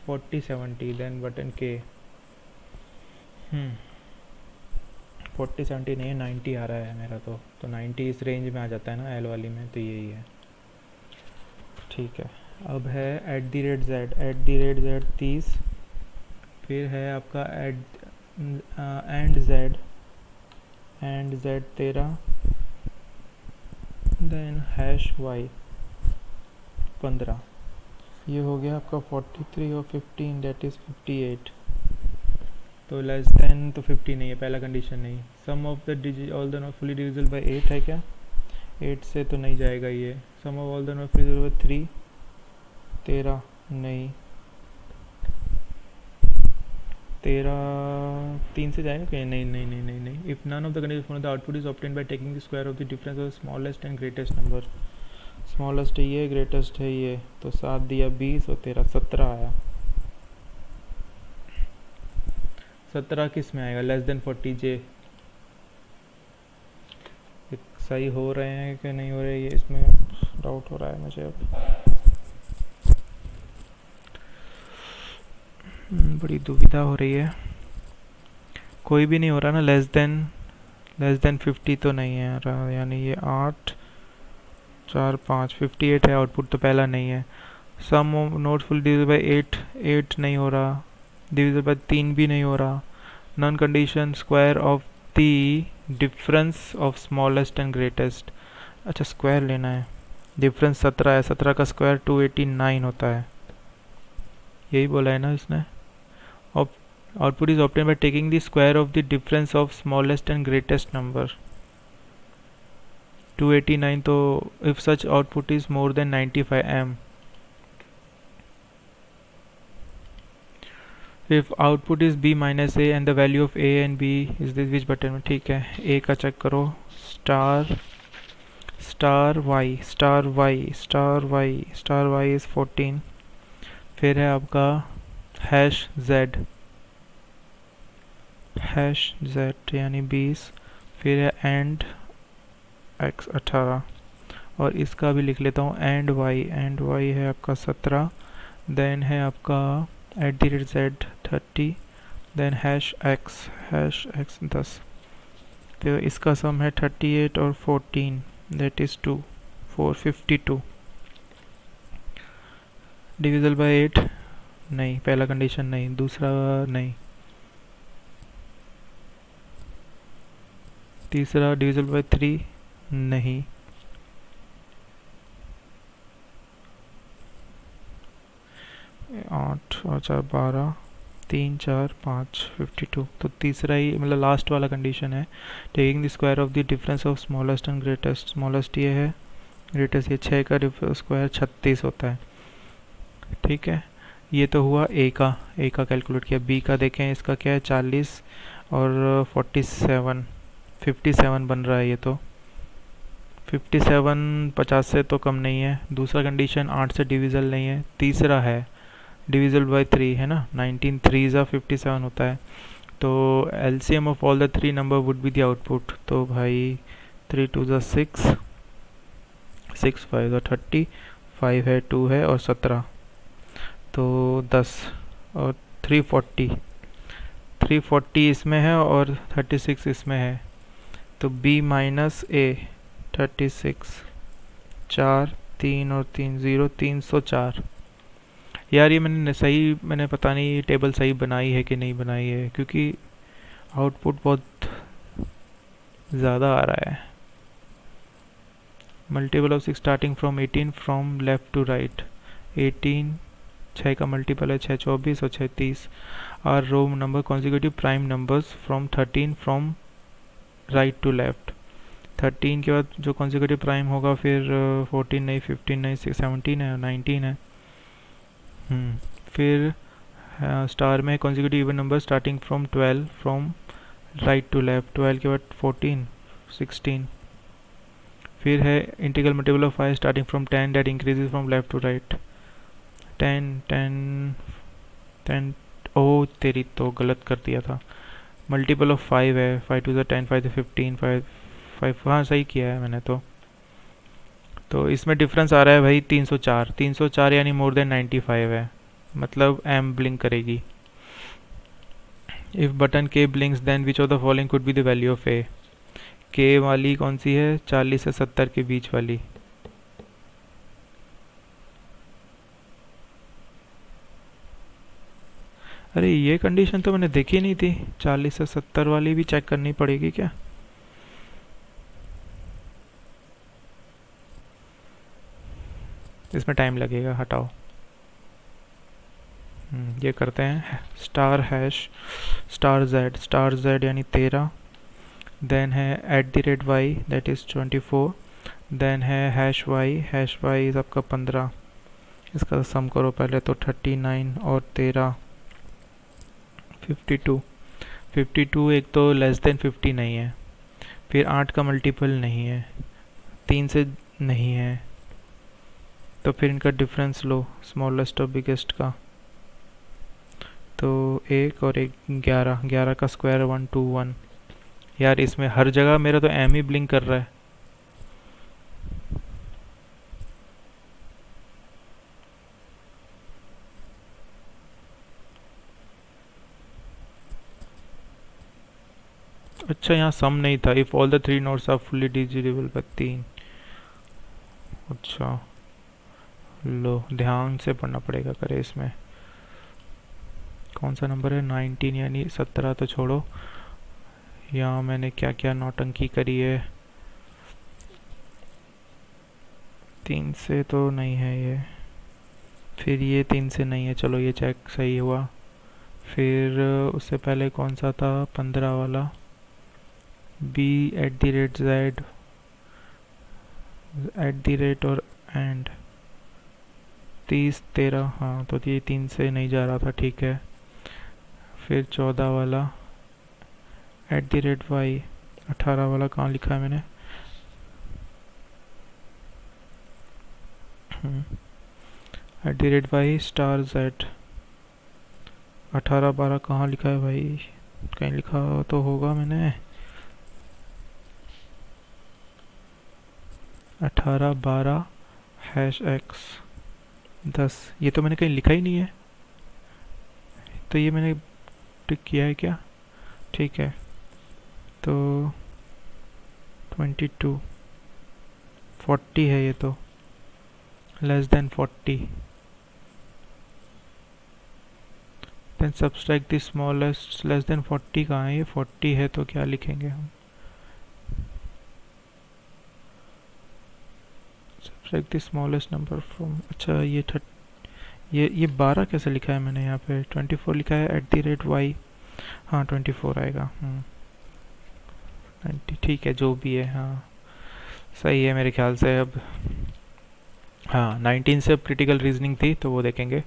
40 70 then button K. 40 70 नहीं है. 90 आ रहा है मेरा. तो 90 इस रेंज में आ जाता है ना L वाली में. तो यही है. ठीक है. अब है @z 30, फिर है आपका and z 13, then hash y 15. ये हो गया आपका 43 और 15 दैट इज़ 58. तो लेस देन तो 50 नहीं है. पहला कंडीशन नहीं. Sum of the all the not fully divisible by 8 है क्या. 8 से तो नहीं जाएगा ये. Sum of all the not fully divisible by 3 13 नहीं. 3 से जाएगा क्या. नहीं. If none of the condition the output is obtained by taking the square of the difference of smallest and greatest number. Smallest है ये, ग्रेटेस्ट है ये. तो 7 दिया 20 और 13 17 आया. 17 किस में आएगा. लेस देन 40 जे. सही हो रहे हैं कि नहीं हो रहे ये इसमें डाउट हो रहा है मुझे. अब बड़ी दुविधा हो रही है. कोई भी नहीं हो रहा ना. लेस देन 50 तो नहीं है रहा यानी ये 8 4 5 58 है आउटपुट. तो पहला नहीं है. सम नोट फुल डिविजिबल बाय 8 नहीं हो रहा. डिविजिबल बाय 3 भी नहीं हो रहा. Non condition square of the difference of smallest and greatest. अच्छा स्क्वायर लेना है. डिफरेंस 17 है, 17 का स्क्वायर 289 होता है, यही बोला है ना इसने। Output is obtain bye taking the square of the difference of smallest and greatest number. 289, तो if such output is more than 95 m, if output is b minus a and the value of a and b is this which button में, ठीक है। a का check करो, star star y star y star y star y is 14। फिर है आपका hash z यानी 20। फिर है एंड x 18, और इसका भी लिख लेता हूँ एंड y है आपका 17। देन है आपका @z 30, देन हैश x 10। तो इसका सम है 38 और 14, दैट इज 452। डिविजल बाय 8 नहीं, पहला कंडीशन नहीं, दूसरा नहीं, तीसरा डिविजल बाय 3 नहीं, आठ और 4 12, 3 4 5 52। तो तीसरा ही मतलब लास्ट वाला कंडीशन है, taking the square of the difference of smallest and greatest. Smallest ये है, ग्रेटेस्ट ये 6 का स्क्वायर 36 होता है, ठीक है। ये तो हुआ ए का कैलकुलेट किया। बी का देखें, इसका क्या है 40 और 47 57 बन रहा है, ये तो 57 50 से तो कम नहीं है। दूसरा कंडीशन 8 से डिविजल नहीं है। तीसरा है डिविजल बाय 3 है ना, 19 3 ज़ा 57 होता है। तो LCM of all the 3 number would be the output. तो भाई 3 2 ज़ा 6, 6 5 ज़ा 30, 5 है 2 है और 17, तो 10 और 340 इसमें है और 36 इसमें है। तो b माइनस a 36, 4 3 और 3 0, 304। यार ये मैंने पता नहीं ये टेबल सही बनाई है कि नहीं बनाई है, क्योंकि आउटपुट बहुत ज़्यादा आ रहा है। Multiple of 6 starting from 18 from left to right. 18 6 का मल्टीपल है 6 24 और 6 30। R row number consecutive prime numbers from 13 from right to left. 13 के बाद जो कॉन्जिक्यूटिव प्राइम होगा फिर 14 नहीं, 15 नहीं, 17 है और 19 है। फिर स्टार में consecutive even number starting from 12 from right to left. 12 के बाद 14 16। फिर है integral multiple of 5 starting from 10 that increases from left to right. 10 10 10। ओ तेरी तो गलत कर दिया था, मल्टीपल ऑफ 5 है, 5 2 10, 5 15, 5 हाँ सही किया है मैंने। तो इसमें डिफरेंस आ रहा है भाई 304 यानी मोर देन 95 है, मतलब एम ब्लिंक करेगी। If button K blinks then which of the following could be the value of A. K वाली कौन सी है, 40 से 70 के बीच वाली। अरे ये कंडीशन तो मैंने देखी नहीं थी, 40 से 70 वाली भी चेक करनी पड़ेगी क्या? इसमें टाइम लगेगा, हटाओ। ये करते हैं स्टार हैश स्टार जेड यानी 13। देन है @y दैट इज़ 24। देन है हैश y इज़ आपका 15। इसका सम करो पहले तो 39 और 13 52। एक तो लेस देन 50 नहीं है, फिर 8 का मल्टीपल नहीं है, 3 से नहीं है, तो फिर इनका डिफरेंस लो स्मॉलेस्ट और बिगेस्ट का। तो 1 और 1 11 का स्क्वायर 121। यार इसमें हर जगह मेरा तो एम ही ब्लिंक कर रहा है। अच्छा यहाँ सम नहीं था। If all the 3 notes are fully divisible by 3। अच्छा लो ध्यान से पढ़ना पड़ेगा। करे इसमें कौन सा नंबर है, 19 यानी 17 तो छोड़ो। यहाँ मैंने क्या क्या नौटंकी करी है। 3 से तो नहीं है ये, फिर ये 3 से नहीं है, चलो ये चेक सही हुआ। फिर उससे पहले कौन सा था, 15 वाला, B at the rate Z at the rate और एंड 30 13, हाँ तो ये 3 से नहीं जा रहा था, ठीक है। फिर 14 वाला एट द रेट वाई, 18 वाला कहाँ लिखा है मैंने, at the rate Y star Z, 18 12 कहाँ लिखा है भाई, कहीं लिखा तो होगा मैंने, 18 12 हैश एक्स 10, ये तो मैंने कहीं लिखा ही नहीं है, तो ये मैंने टिक किया है क्या, ठीक है। तो 22 40 है ये तो, less than 40, then subtract the smallest, less than 40 कहाँ है, ये 40 है तो क्या लिखेंगे हम, subtract the smallest number from, अच्छा ये 12 कैसे लिखा है मैंने यहाँ पे, 24 लिखा है एट द रेट वाई, हाँ 24 आएगा, 90, ठीक है जो भी है, हाँ सही है मेरे ख्याल से। अब हाँ 19 से अब क्रिटिकल रीजनिंग थी तो वो देखेंगे।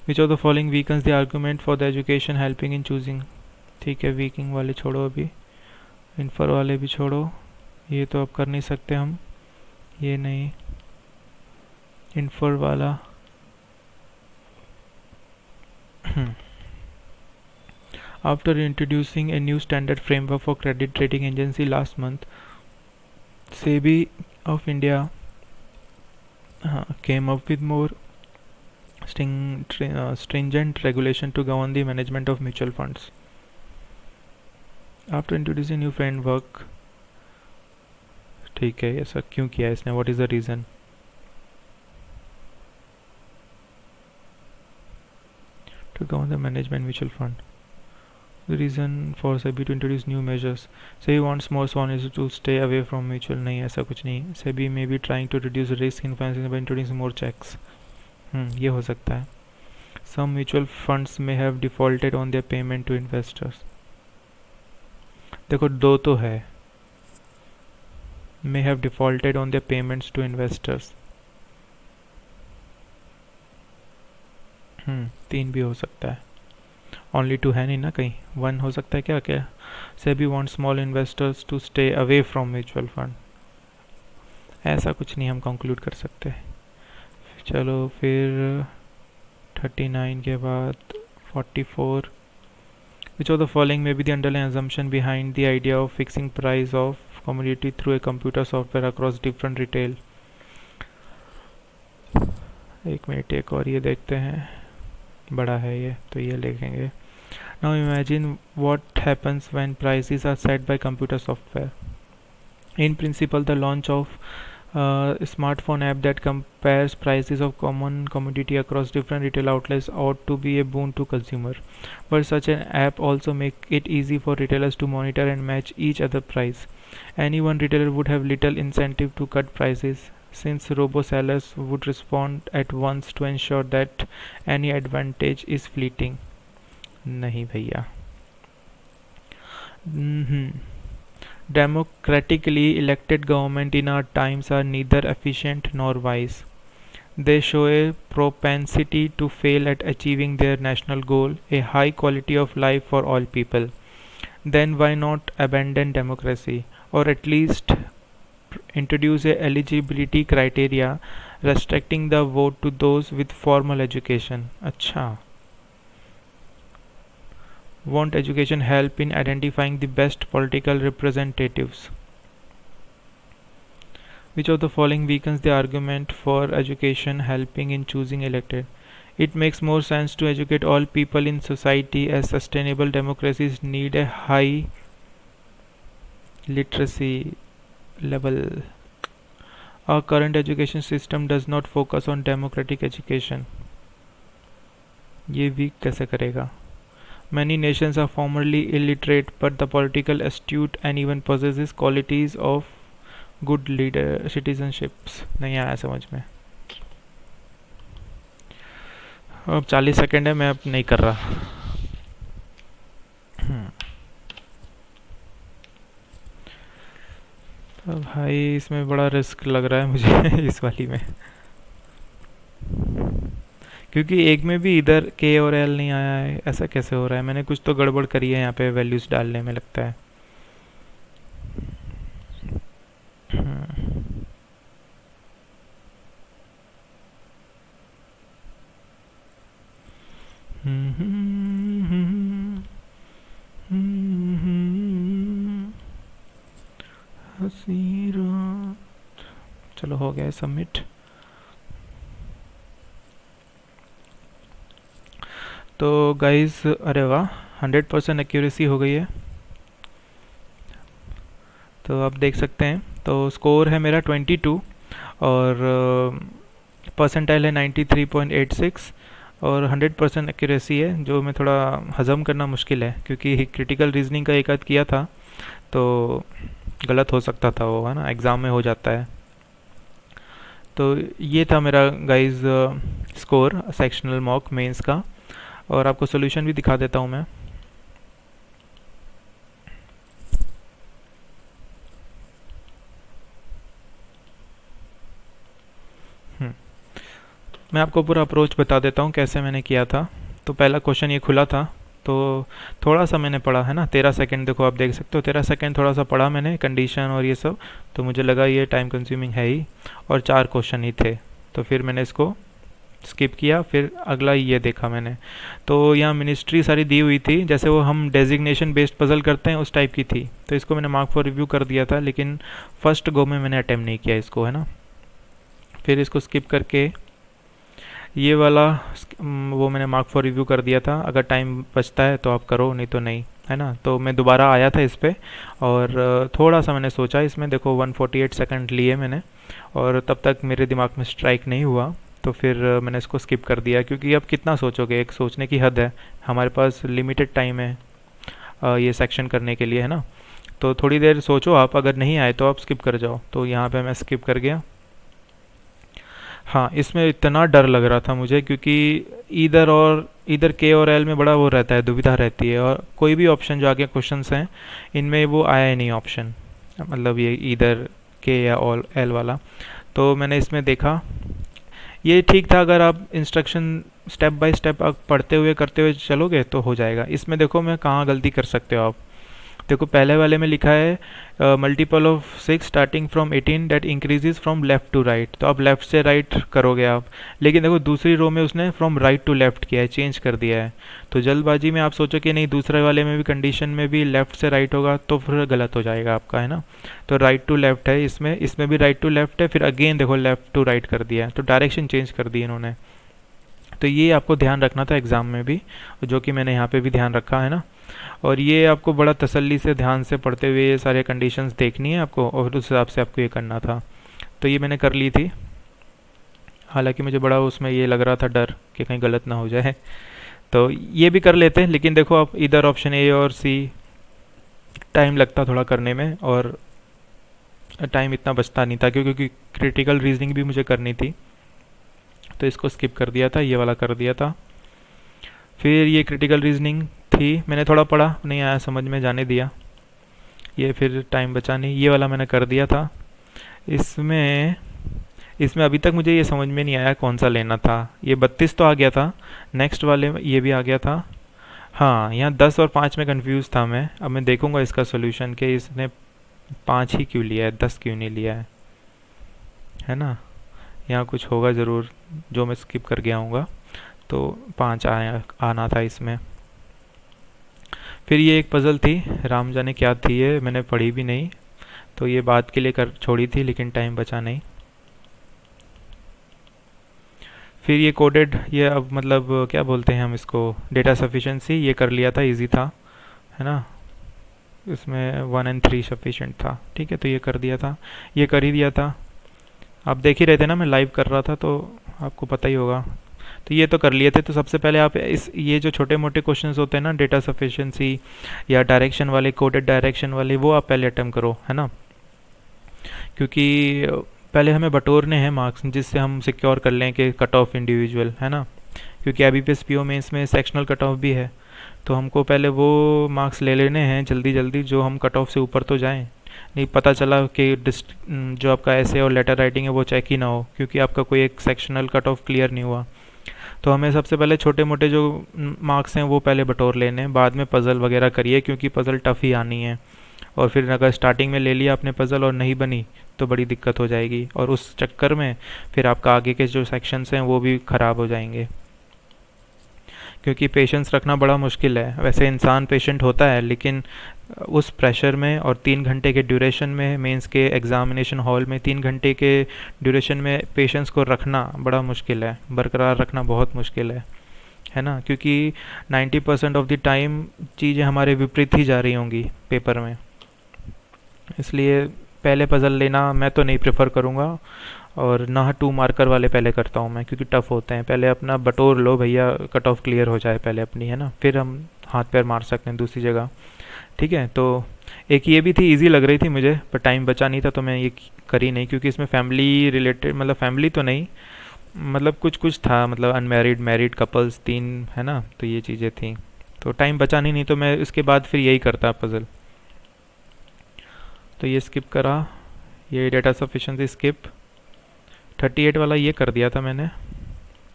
विच of the following weakens the argument for the education helping in choosing, ठीक है वीकिंग वाले छोड़ो, अभी इन्फर वाले भी छोड़ो, ये तो अब कर नहीं सकते हम, ये नहीं, इन्फर वाला after introducing a new standard framework for credit rating agency last month, SEBI of India came up with more stringent regulation to govern the management of mutual funds. After introducing new framework, ठीक है ऐसा क्यों किया इसने, what is the reason? To govern the management mutual fund. The reason for SEBI to introduce new measures. SEBI wants more Swanis to stay away from mutual. नहीं ऐसा कुछ नहीं, SEBI may be trying to reduce risk in financing by introducing more checks. ये हो सकता है. Some mutual funds may have defaulted on their payment to investors. देखो दो तो है, may have defaulted on their payments to investors. 3 भी हो सकता है, ओनली 2 है नहीं ना, कहीं 1 हो सकता है क्या, क्या SEBI want small investors to stay away from mutual fund, ऐसा कुछ नहीं हम कंक्लूड कर सकते। चलो फिर 39 के बाद 44, विच of the following may be the underlying assumption behind the idea of fixing price of commodity through a computer software across different retail। एक मिनट एक और ये देखते हैं, बड़ा है ये तो ये लिखेंगे। Now imagine what happens when prices are set by computer software. In principle, the launch of a smartphone app that compares prices of common commodity across different retail outlets ought to be a boon to consumer. But such an app also make it easy for retailers to monitor and match each other price. Any one retailer would have little incentive to cut prices, since robo-sellers would respond at once to ensure that any advantage is fleeting. नहीं भैया, democratically elected government in our times are neither efficient nor wise. They show a propensity to fail at achieving their national goal, a high quality of life for all people. Then why not abandon democracy, or at least introduce a eligibility criteria restricting the vote to those with formal education? अच्छा, won't education help in identifying the best political representatives? Which of the following weakens the argument for education helping in choosing elected? It makes more sense to educate all people in society, as sustainable democracies need a high literacy level. Our current education system does not focus on democratic education. ये weak कैसे करेगा? Many nations are formerly illiterate, but the political astute and even possesses qualities of good leader citizenships नहीं आया समझ में। अब 40 second है, मैं अब नहीं कर रहा। तो भाई इसमें बड़ा रिस्क लग रहा है मुझे इस वाली में, क्योंकि एक में भी इधर के और एल नहीं आया है। ऐसा कैसे हो रहा है? मैंने कुछ तो गड़बड़ करी है यहाँ पे वैल्यूज डालने में लगता है। हंसी रात। चलो हो गया सबमिट। तो गाइस, अरे वाह, 100% एक्यूरेसी हो गई है। तो आप देख सकते हैं, तो स्कोर है मेरा 22 और परसेंटाइल है 93.86 और 100% एक्यूरेसी है, जो मैं थोड़ा हज़म करना मुश्किल है क्योंकि क्रिटिकल रीजनिंग का एक आध किया था तो गलत हो सकता था वो, है ना, एग्ज़ाम में हो जाता है। तो ये था मेरा guys score sectional mock mains का, और आपको सोल्यूशन भी दिखा देता हूँ मैं। मैं आपको पूरा अप्रोच बता देता हूँ कैसे मैंने किया था। तो पहला क्वेश्चन ये खुला था, तो थोड़ा सा मैंने पढ़ा, है ना, 13 सेकंड, देखो आप देख सकते हो 13 सेकंड थोड़ा सा पढ़ा मैंने कंडीशन और ये सब, तो मुझे लगा ये टाइम कंज्यूमिंग है ही, और 4 क्वेश्चन ही थे, तो फिर मैंने इसको स्किप किया। फिर अगला ये देखा मैंने, तो यहाँ मिनिस्ट्री सारी दी हुई थी, जैसे वो हम डेजिग्नेशन बेस्ड पजल करते हैं उस टाइप की थी, तो इसको मैंने मार्क फॉर रिव्यू कर दिया था, लेकिन फर्स्ट गो में मैंने अटेम्प्ट नहीं किया इसको, है ना। फिर इसको स्किप करके ये वाला वो मैंने मार्क फॉर रिव्यू कर दिया था। अगर टाइम बचता है तो आप करो, नहीं तो नहीं, है ना। तो मैं दोबारा आया था इस पर और थोड़ा सा मैंने सोचा इसमें, देखो 148 सेकंड लिए मैंने, और तब तक मेरे दिमाग में स्ट्राइक नहीं हुआ, तो फिर मैंने इसको स्किप कर दिया, क्योंकि अब कितना सोचोगे, एक सोचने की हद है, हमारे पास लिमिटेड टाइम है ये सेक्शन करने के लिए, है ना। तो थोड़ी देर सोचो आप, अगर नहीं आए तो आप स्किप कर जाओ। तो यहाँ पे मैं स्किप कर गया। हाँ, इसमें इतना डर लग रहा था मुझे, क्योंकि इधर के और एल में बड़ा वो रहता है, दुविधा रहती है, और कोई भी ऑप्शन जो आगे क्वेश्चंस हैं इनमें वो आया ही नहीं ऑप्शन, मतलब ये इधर के या ऑल एल वाला। तो मैंने इसमें देखा, ये ठीक था, अगर आप इंस्ट्रक्शन स्टेप बाय स्टेप आप पढ़ते हुए करते हुए चलोगे तो हो जाएगा। इसमें देखो मैं कहाँ गलती कर सकते हो आप, देखो पहले वाले में लिखा है multiple of 6 starting from 18 that increases from left to right, तो आप लेफ्ट से राइट करोगे आप, लेकिन देखो दूसरी रो में उसने फ्रॉम राइट टू लेफ्ट किया है, चेंज कर दिया है। तो जल्दबाजी में आप सोचो कि नहीं दूसरे वाले में भी कंडीशन में भी लेफ्ट से राइट होगा, तो फिर गलत हो जाएगा आपका, है ना। तो राइट टू लेफ्ट है इसमें भी राइट टू लेफ्ट है, फिर अगेन देखो लेफ्ट टू राइट कर दिया है, तो डायरेक्शन चेंज कर दी इन्होंने। तो ये आपको ध्यान रखना था एग्ज़ाम में भी, जो कि मैंने यहाँ पे भी ध्यान रखा, है ना। और ये आपको बड़ा तसल्ली से ध्यान से पढ़ते हुए ये सारे कंडीशंस देखनी है आपको, और उस हिसाब से आपको ये करना था। तो ये मैंने कर ली थी, हालांकि मुझे बड़ा उसमें ये लग रहा था डर कि कहीं गलत ना हो जाए, तो ये भी कर लेते हैं। लेकिन देखो आप इधर ऑप्शन ए और सी टाइम लगता थोड़ा करने में, और टाइम इतना बचता नहीं था, क्योंकि क्रिटिकल रीजनिंग भी मुझे करनी थी, तो इसको स्किप कर दिया था, ये वाला कर दिया था। फिर ये क्रिटिकल रीजनिंग थी, मैंने थोड़ा पढ़ा, नहीं आया समझ में, जाने दिया, ये फिर टाइम बचा नहीं, ये वाला मैंने कर दिया था। इसमें इसमें अभी तक मुझे ये समझ में नहीं आया कौन सा लेना था। ये 32 तो आ गया था, नेक्स्ट वाले में ये भी आ गया था। हाँ, यहाँ 10 और 5 में कंफ्यूज था मैं। अब मैं देखूंगा इसका सोल्यूशन कि इसने 5 ही क्यों लिया है, 10 क्यों नहीं लिया है ना। यहाँ कुछ होगा ज़रूर जो मैं स्किप कर गया हूँगा, तो 5 आना था इसमें। फिर ये एक पज़ल थी, राम जाने क्या थी ये, मैंने पढ़ी भी नहीं, तो ये बात के लिए कर छोड़ी थी, लेकिन टाइम बचा नहीं। फिर ये कोडेड, ये अब मतलब क्या बोलते हैं हम इसको, डेटा सफिशेंसी, ये कर लिया था, इजी था, है ना। इसमें 1 और 3 सफिशेंट था, ठीक है, तो ये कर दिया था, ये कर ही दिया था। आप देख ही रहे थे ना, मैं लाइव कर रहा था, तो आपको पता ही होगा। तो ये तो कर लिए थे। तो सबसे पहले आप ये जो छोटे मोटे क्वेश्चंस होते हैं ना, डेटा सफिशिएंसी या डायरेक्शन वाले, कोडेड डायरेक्शन वाले, वो आप पहले अटेम्प्ट करो, है ना। क्योंकि पहले हमें बटोरने हैं मार्क्स जिससे हम सिक्योर कर लें कि कट ऑफ इंडिविजुअल है ना, क्योंकि IBPS PO में इसमें सेक्शनल कट ऑफ भी है। तो हमको पहले वो मार्क्स ले लेने हैं जल्दी जल्दी जो हम कट ऑफ से ऊपर तो जाएं, नहीं पता चला कि जो आपका ऐसे और लेटर राइटिंग है वो चेक ही ना हो क्योंकि आपका कोई एक सेक्शनल कट ऑफ क्लियर नहीं हुआ। तो हमें सबसे पहले छोटे मोटे जो मार्क्स हैं वो पहले बटोर लेने हैं, बाद में पज़ल वगैरह करिए क्योंकि पज़ल टफ़ ही आनी है। और फिर अगर स्टार्टिंग में ले लिया आपने पज़ल और नहीं बनी तो बड़ी दिक्कत हो जाएगी, और उस चक्कर में फिर आपका आगे के जो सेक्शंस हैं वो भी ख़राब हो जाएंगे। क्योंकि पेशेंस रखना बड़ा मुश्किल है, वैसे इंसान पेशेंट होता है लेकिन उस प्रेशर में और 3 घंटे के ड्यूरेशन में, मेंस के एग्ज़ामिनेशन हॉल में 3 घंटे के ड्यूरेशन में पेशेंस को रखना बड़ा मुश्किल है, बरकरार रखना बहुत मुश्किल है ना, क्योंकि 90% ऑफ द टाइम चीज़ें हमारे विपरीत ही जा रही होंगी पेपर में। इसलिए पहले पज़ल लेना मैं तो नहीं प्रेफर करूँगा, और ना 2 मार्कर वाले पहले करता हूँ मैं क्योंकि टफ़ होते हैं। पहले अपना बटोर लो भैया, कट ऑफ क्लियर हो जाए पहले अपनी, है ना, फिर हम हाथ पैर मार सकते हैं दूसरी जगह। ठीक है, तो एक ये भी थी, इजी लग रही थी मुझे पर टाइम बचा नहीं था तो मैं ये करी नहीं, क्योंकि इसमें फैमिली रिलेटेड, मतलब फैमिली तो नहीं, मतलब कुछ कुछ था, मतलब अनमैरिड मैरिड कपल्स 3, है ना, तो ये चीज़ें थी, तो टाइम बचा नहीं तो मैं इसके बाद फिर यही करता पज़ल। तो ये स्किप करा, ये डेटा सफिशेंसी स्किप, 38 वाला ये कर दिया था मैंने।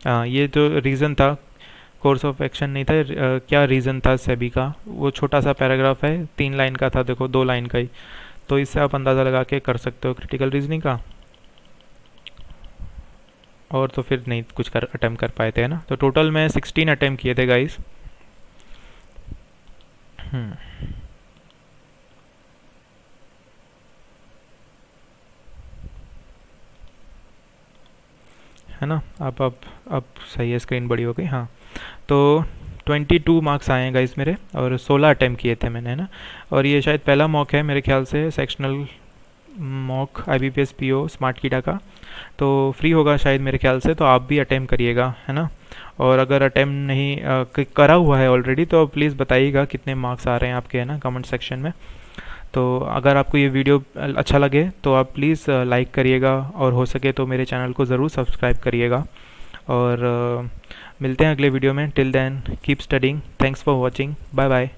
हाँ, ये जो रीज़न था, कोर्स ऑफ एक्शन नहीं था, क्या रीज़न था सेबी का, वो छोटा सा पैराग्राफ है, 3 लाइन का था, देखो 2 लाइन का ही, तो इससे आप अंदाज़ा लगा के कर सकते हो क्रिटिकल रीजनिंग का। और तो फिर नहीं कुछ अटेम्प्ट कर पाए थे, है ना, तो टोटल मैं 16 अटेम्प्ट किए थे गाइस। है ना, अब सही है, स्क्रीन बड़ी हो गई। हाँ, तो 22 मार्क्स आए हैं गाइस मेरे, और 16 अटेम्प्ट किए थे मैंने, है ना, और ये शायद पहला मॉक है मेरे ख्याल से, sectional mock IBPS PO smart कीडा का, तो फ्री होगा शायद मेरे ख्याल से, तो आप भी अटेम्प्ट करिएगा, है ना। और अगर अटेम्प्ट नहीं करा हुआ है ऑलरेडी तो प्लीज़ बताइएगा कितने मार्क्स आ रहे हैं आपके, है ना, कमेंट सेक्शन में। तो अगर आपको ये वीडियो अच्छा लगे तो आप प्लीज़ लाइक करिएगा, और हो सके तो मेरे चैनल को ज़रूर सब्सक्राइब करिएगा, और मिलते हैं अगले वीडियो में। Till then keep studying, thanks for watching, bye bye.